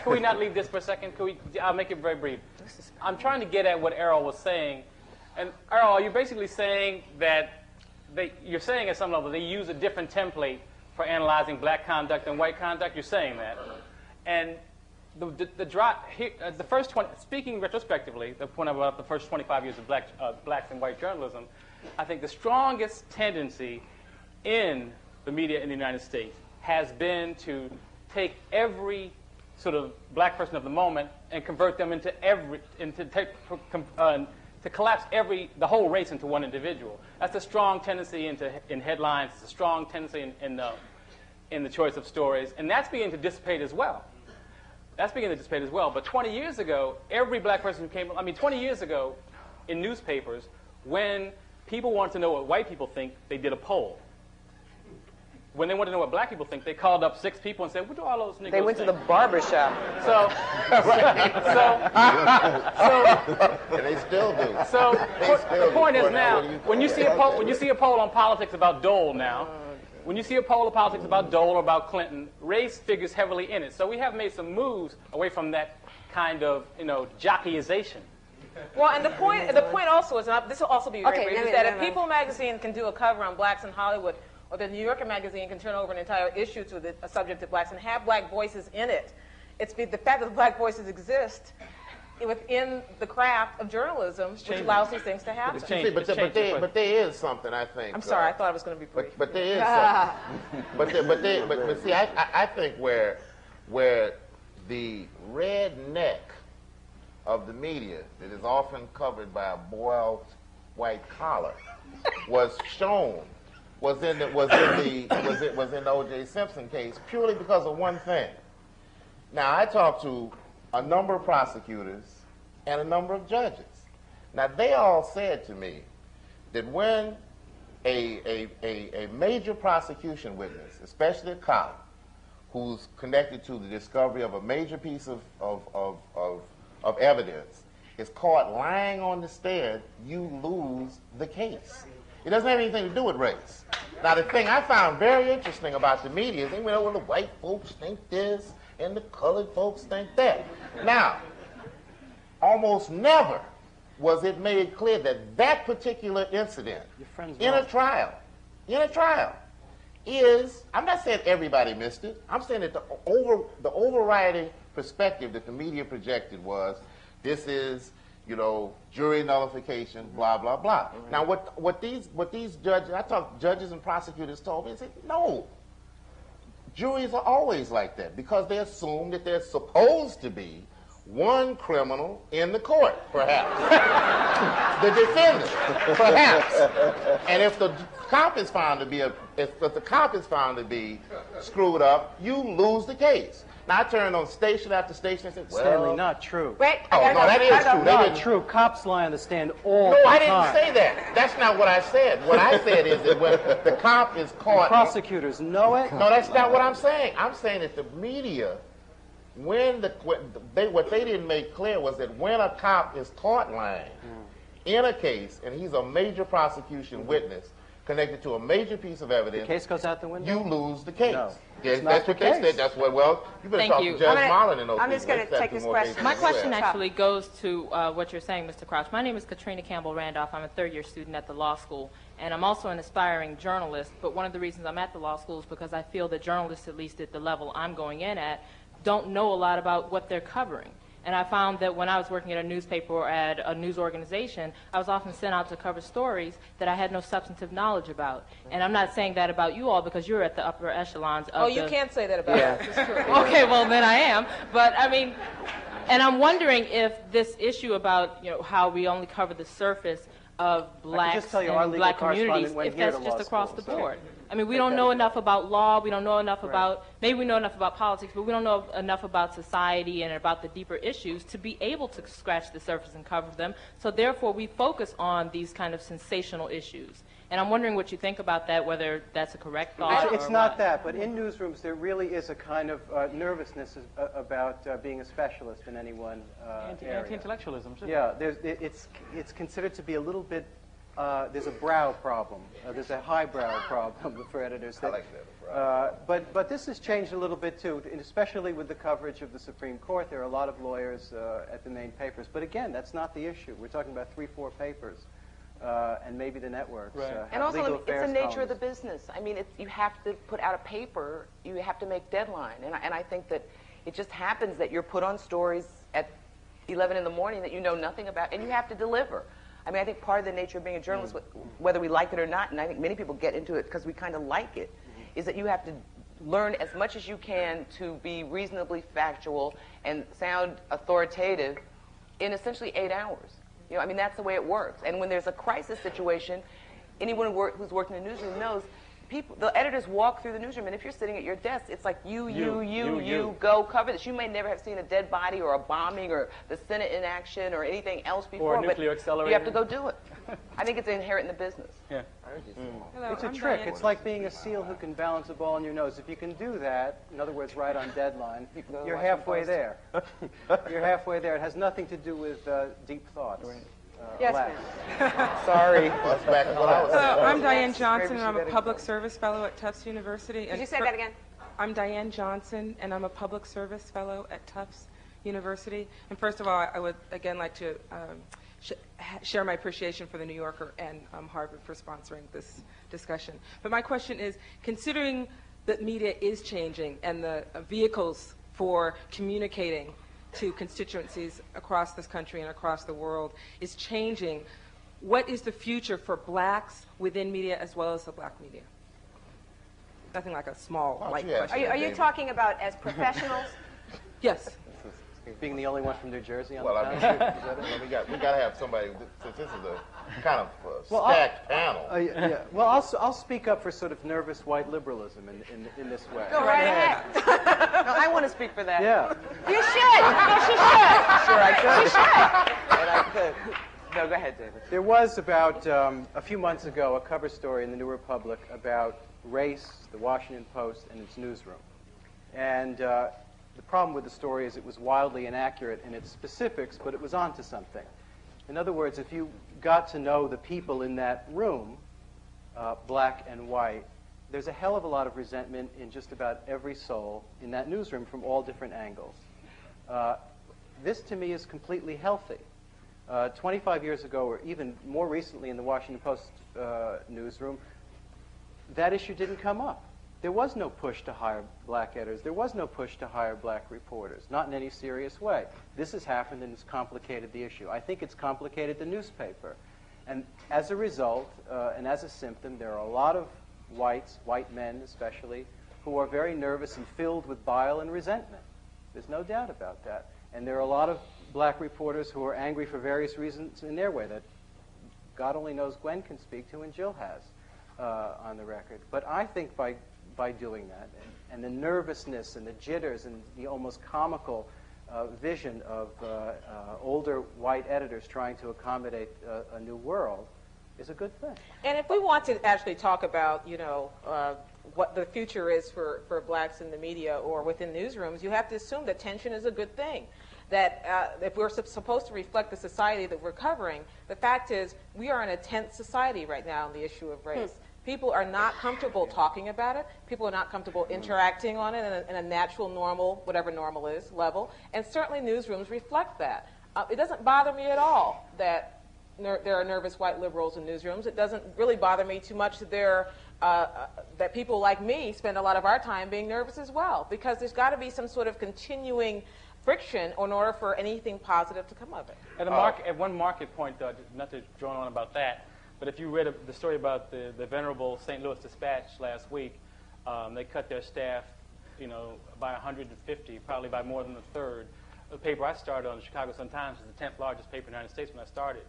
Could we not leave this for a second? I'll make it very brief. I'm trying to get at what Errol was saying. And Errol, are you basically saying that you're saying at some level they use a different template for analyzing black conduct and white conduct? You're saying that. And the first 20, speaking retrospectively, the point about the first 25 years of blacks and white journalism, I think the strongest tendency in the media in the United States has been to take every sort of black person of the moment and convert them to collapse the whole race into one individual. That's a strong tendency in headlines. It's a strong tendency in the choice of stories, and that's beginning to dissipate as well. But 20 years ago, every black person who 20 years ago, in newspapers, when people wanted to know what white people think, they did a poll. When they wanted to know what black people think, they called up 6 people and said, what do all those Negroes They went think? to the barber shop. And they still do. So the point is now, when you see a poll on politics about Dole now, when you see a poll of politics about Dole or about Clinton, race figures heavily in it. So we have made some moves away from that kind of, jockeyization. Well, and the point also is, and this will also be very brief, is that if People magazine can do a cover on blacks in Hollywood, or the New Yorker magazine can turn over an entire issue to a subject of blacks and have black voices in it, it's the fact that black voices exist within the craft of journalism, which allows these things to happen. But there is something, I think. I'm sorry, I thought I was going to be brief. But there is something. but see, I think where the redneck of the media that is often covered by a boiled white collar was shown was in the O.J. Simpson case purely because of one thing. Now, I talked to a number of prosecutors and a number of judges. Now, they all said to me that when a major prosecution witness, especially a cop, who's connected to the discovery of a major piece of evidence, is caught lying on the stand, you lose the case. It doesn't have anything to do with race. Now, the thing I found very interesting about the media is they went, well, the white folks think this and the colored folks think that. Now, almost never was it made clear that that particular incident in a trial is, I'm not saying everybody missed it, I'm saying that the overriding perspective that the media projected was, this is, jury nullification, blah, blah, blah. Mm-hmm. Now, what these judges, I talked judges and prosecutors told me, they said, no, juries are always like that because they assume that there's supposed to be one criminal in the court, perhaps. The defendant, perhaps. And if the cop is found to be screwed up, you lose the case. Now, I turned on station after station and said, well... Stanley, not true. Wait, no, that is true. Not true. Cops lie on the stand all the time. No, I didn't say that. That's not what I said. What I said is that when the cop is caught... Prosecutors know it? No, that's not what I'm saying. I'm saying that the media, what they didn't make clear was that when a cop is caught lying in a case, and he's a major prosecution witness, connected to a major piece of evidence, the case goes out the window. You lose the case. No, yes, that's what they said. That's what. Well, you better talk to Judge Marlin and those I'm just going to take this question. My question actually goes to what you're saying, Mr. Crouch. My name is Katrina Campbell Randolph. I'm a third-year student at the law school, and I'm also an aspiring journalist. But one of the reasons I'm at the law school is because I feel that journalists, at least at the level I'm going in at, don't know a lot about what they're covering. And I found that when I was working at a newspaper or at a news organization, I was often sent out to cover stories that I had no substantive knowledge about. And I'm not saying that about you all because you're at the upper echelons of you can't say that about us. It's true. Okay, well, then I am. But, I mean, and I'm wondering if this issue about, you know, how we only cover the surface of blacks and black communities, if that's just across the board. I mean, we don't know enough about law, we don't know enough about, maybe we know enough about politics, but we don't know enough about society and about the deeper issues to be able to scratch the surface and cover them. So therefore, we focus on these kind of sensational issues. And I'm wondering what you think about that, whether that's a correct thought. It's not that, but in newsrooms there really is a kind of nervousness about being a specialist in any one area. Anti-intellectualism, too. Yeah, it's considered to be a little bit. There's a brow problem. There's a highbrow problem for editors. I like that. But this has changed a little bit too, and especially with the coverage of the Supreme Court. There are a lot of lawyers at the main papers. But again, that's not the issue. We're talking about 3-4 papers, and maybe the networks. Right. And also, it's the nature of the business. I mean, you have to put out a paper. You have to make deadline. And I think that it just happens that you're put on stories at 11 in the morning that you know nothing about, and you have to deliver. I mean, I think part of the nature of being a journalist, whether we like it or not, and I think many people get into it because we kind of like it, is that you have to learn as much as you can to be reasonably factual and sound authoritative in essentially 8 hours. You know, I mean, that's the way it works. And when there's a crisis situation, anyone who's worked in a newsroom knows the editors walk through the newsroom, and if you're sitting at your desk, it's like you go cover this. You may never have seen a dead body or a bombing or the Senate in action or anything else before, or a nuclear accelerator. You have to go do it. I think it's inherent in the business. Yeah. Hello, it's a trick. It's like being a seal who can balance a ball on your nose. If you can do that, in other words, right on deadline, you're halfway there. You're halfway there. It has nothing to do with deep thoughts. Yes, ma'am. Sorry. Hello, I'm Diane Johnson, and I'm a public service fellow at Tufts University. Could you say that again? I'm Diane Johnson, and I'm a public service fellow at Tufts University. And first of all, I would again like to share my appreciation for the New Yorker and Harvard for sponsoring this discussion. But my question is, considering that media is changing and the vehicles for communicating to constituencies across this country and across the world is changing, what is the future for blacks within media as well as the black media? Nothing like a small, light question. Are you talking about as professionals? Yes. Being the only one from New Jersey on well, the panel? we got to have somebody, since this is a kind of stacked panel. Yeah. Well, I'll speak up for sort of nervous white liberalism in this way. Go right ahead. No, I want to speak for that. Yeah. You should. No, she should. Sure, I could. She should. And I could. No, go ahead, David. There was about a few months ago a cover story in the New Republic about race, the Washington Post, and its newsroom. And the problem with the story is it was wildly inaccurate in its specifics, but it was onto something. In other words, if you got to know the people in that room, black and white, there's a hell of a lot of resentment in just about every soul in that newsroom from all different angles. This, to me, is completely healthy. 25 years ago, or even more recently in the Washington Post newsroom, that issue didn't come up. There was no push to hire black editors. There was no push to hire black reporters, not in any serious way. This has happened and it's complicated the issue. I think it's complicated the newspaper. And as a result, and as a symptom, there are a lot of whites, white men especially, who are very nervous and filled with bile and resentment. There's no doubt about that. And there are a lot of black reporters who are angry for various reasons in their way that God only knows Gwen can speak to and Jill has on the record. But I think by doing that, and the nervousness and the jitters and the almost comical vision of older white editors trying to accommodate a new world is a good thing. And if we want to actually talk about, you know, what the future is for blacks in the media or within newsrooms, you have to assume that tension is a good thing. That if we're supposed to reflect the society that we're covering, the fact is we are in a tense society right now on the issue of race. People are not comfortable talking about it. People are not comfortable interacting on it in a natural, normal, whatever normal is, level. And certainly newsrooms reflect that. It doesn't bother me at all that there are nervous white liberals in newsrooms. It doesn't really bother me too much that that people like me spend a lot of our time being nervous as well, because there's got to be some sort of continuing friction in order for anything positive to come of it. At one market point, not to drone on about that, but if you read the story about the venerable St. Louis Dispatch last week, they cut their staff, by 150, probably by more than a third. The paper I started on, the Chicago Sun-Times, is the 10th largest paper in the United States when I started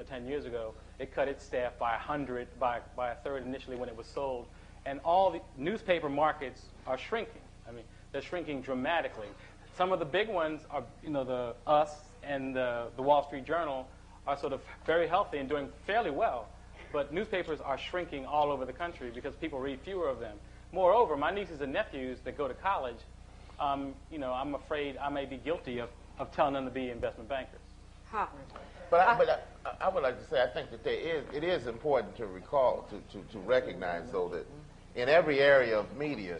10 years ago. It cut its staff by 100, by a third initially when it was sold. And all the newspaper markets are shrinking. I mean, they're shrinking dramatically. Some of the big ones are, the Us and the Wall Street Journal are sort of very healthy and doing fairly well. But newspapers are shrinking all over the country because people read fewer of them. Moreover, my nieces and nephews that go to college, I'm afraid I may be guilty of telling them to be investment bankers. Huh. But I would like to say I think that it is important to recall, to recognize, though, that in every area of media,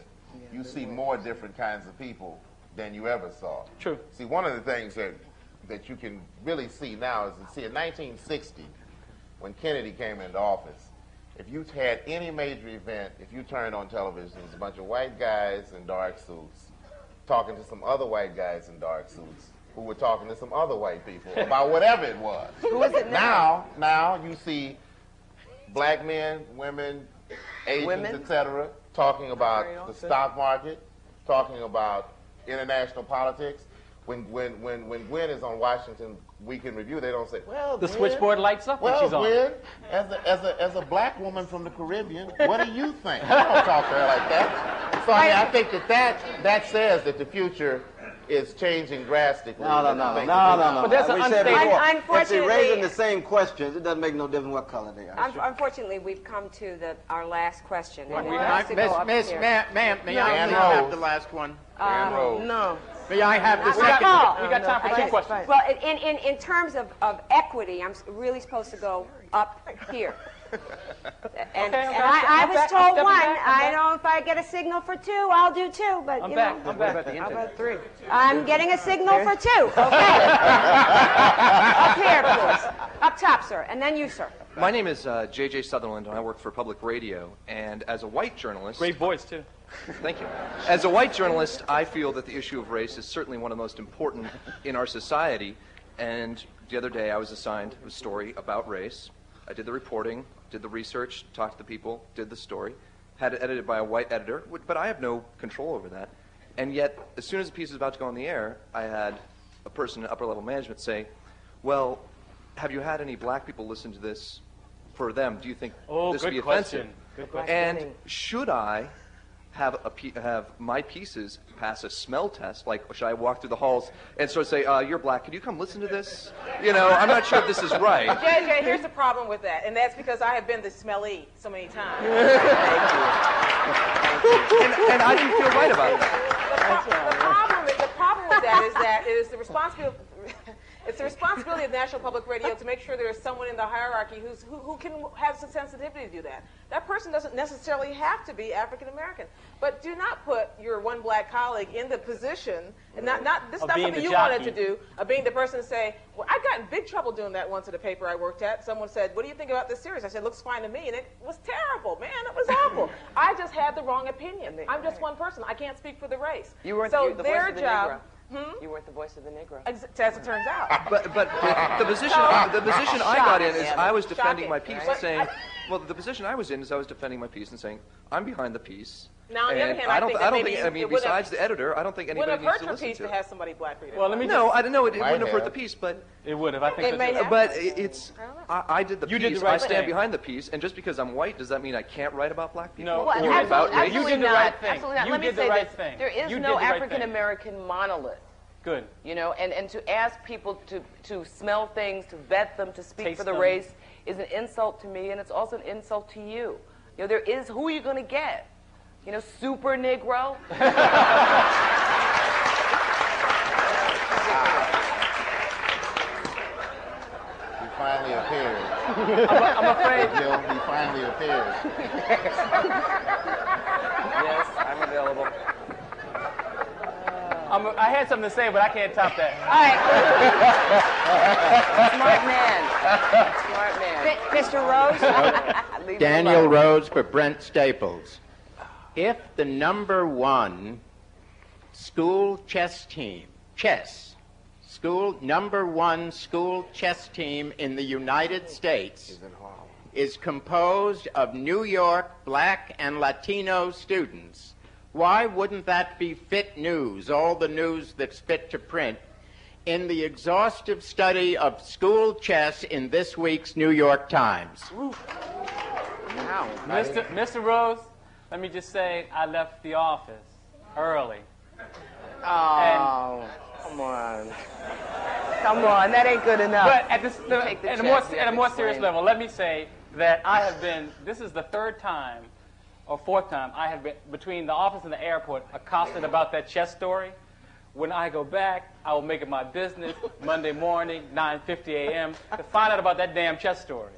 you see more different kinds of people than you ever saw. True. See, one of the things that you can really see now is that, see, in 1960, when Kennedy came into office, if you had any major event, if you turned on television, it was a bunch of white guys in dark suits talking to some other white guys in dark suits who were talking to some other white people about whatever it was. Who is it now? Now you see black men, women, Asians, etc., talking about the stock market, talking about international politics. When Gwen is on Washington Week in Review, they don't say, well, the Gwen, switchboard lights up when she's on. Gwen, as a black woman from the Caribbean, what do you think? You don't talk to her like that. So I think that says that the future is changing drastically. No. But there's an unfortunately, if they're raising the same questions, it doesn't make no difference what color they are. Unfortunately, we've come to our last question. Ma'am, may I have the last one? No. May I have the second? We got time for two questions. Well, in terms of equity, I'm really supposed to go up here. And I was told one. I don't know if I get a signal for two, I'll do two. But I'm back. How about three? I'm getting a signal for two. Okay. Up here, please. Up top, sir, and then you, sir. My name is J.J. Sutherland, and I work for Public Radio. And as a white journalist, great voice too. Thank you. As a white journalist, I feel that the issue of race is certainly one of the most important in our society. And the other day, I was assigned a story about race. I did the reporting, did the research, talked to the people, did the story, had it edited by a white editor, but I have no control over that. And yet, as soon as the piece was about to go on the air, I had a person in upper-level management say, well, have you had any black people listen to this for them? Do you think this would be offensive? Good question. And should I have my pieces pass a smell test? Like, should I walk through the halls and sort of say, you're black, could you come listen to this? I'm not sure if this is right. JJ, here's the problem with that, and that's because I have been the smelly so many times. and I didn't feel right about that. The problem with that is that it is the responsibility. It's the responsibility of National Public Radio to make sure there is someone in the hierarchy who can have some sensitivity to do that. That person doesn't necessarily have to be African American, but do not put your one black colleague in the position, and this is not something you wanted to do, of being the person to say, well, I got in big trouble doing that once at a paper I worked at. Someone said, what do you think about this series? I said, looks fine to me, and it was terrible, man, it was awful. I just had the wrong opinion. I'm just one person. I can't speak for the race. You weren't so the their voice of the job. Negro. You weren't the voice of the Negro. As it turns out. But the position I got in is I was defending my piece and saying, well, the position I was in is I was defending my piece and saying, I'm behind the piece. Now, on the other hand, I don't think besides the editor, I don't think anybody needs to listen to it. Would have hurt your piece to have somebody black read it. Well, let me No, I don't know. It wouldn't have hurt the piece, but it would have. I think it may have. But it's I did the piece. Did the right I stand thing. Behind the piece, and just because I'm white, does that mean I can't write about black people? No, or about race? You did the right thing. Absolutely not. You Let me did the say right this: thing. there is You no did the right African American monolith. Good. And to ask people to smell things, to vet them, to speak Taste for the them. race is an insult to me, and it's also an insult to you. There is, who are you going to get? Super Negro? He finally appeared. I'm afraid. Jill, he finally appears. Yes, I'm available. I had something to say, but I can't top that. All right. Smart man. Mr. Rose? Daniel Rose for Brent Staples. If the number one school chess team, number one school chess team in the United States is composed of New York Black and Latino students, why wouldn't that be fit news, all the news that's fit to print, in the exhaustive study of school chess in this week's New York Times? Wow. Mr. Rose, let me just say I left the office early. Oh, come on. Come on, that ain't good enough. But at a more serious level, let me say that I have been, this is the third time or fourth time I have been, between the office and the airport, accosted about that chess story. When I go back, I will make it my business Monday morning, 9:50 a.m., to find out about that damn chess story.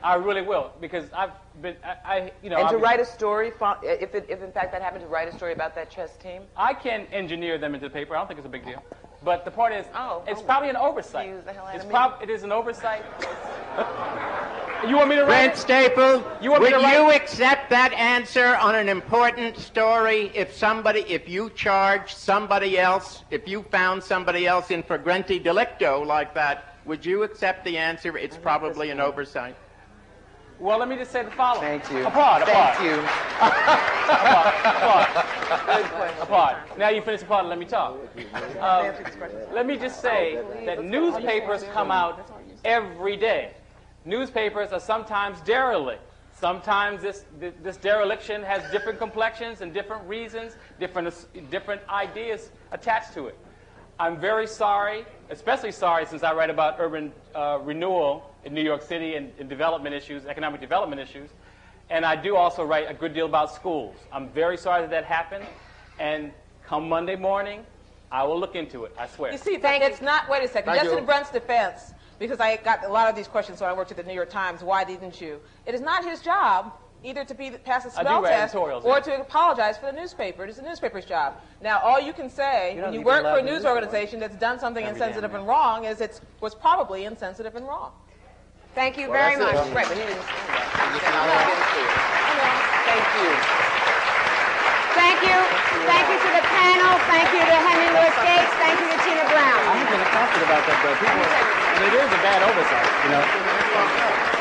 I really will, because I've been, And to write a story, if in fact that happened, to write a story about that chess team? I can engineer them into the paper. I don't think it's a big deal. But the point is, it's probably an oversight. It is an oversight. You want me to write Brent Staples, would you accept that answer on an important story if you charged somebody else, if you found somebody else in flagrante delicto like that, would you accept the answer? It's probably an oversight. Well, let me just say the following. Thank you. Applaud. Thank you. Applaud. Now you finish applauding, let me talk. Let me just say that newspapers come out every day. Newspapers are sometimes derelict. Sometimes this dereliction has different complexions and different reasons, different ideas attached to it. I'm very sorry, especially sorry since I write about urban renewal in New York City and development issues, economic development issues. And I do also write a good deal about schools. I'm very sorry that happened. And come Monday morning, I will look into it, I swear. You see, it's not, wait a second, just in Brent's defense, because I got a lot of these questions when I worked at the New York Times, why didn't you? It is not his job either to pass a spell test or to apologize for the newspaper. It is the newspaper's job. Now, all you can say when you work for a news organization that's done something insensitive and wrong is it was probably insensitive and wrong. Thank you very much. Right, but he didn't say that. Thank you. Thank you. Thank you to the panel. Thank you to Henry Louis Gates. Thank you to Tina Brown. I have been accosted about that, though. It is a bad oversight, you know.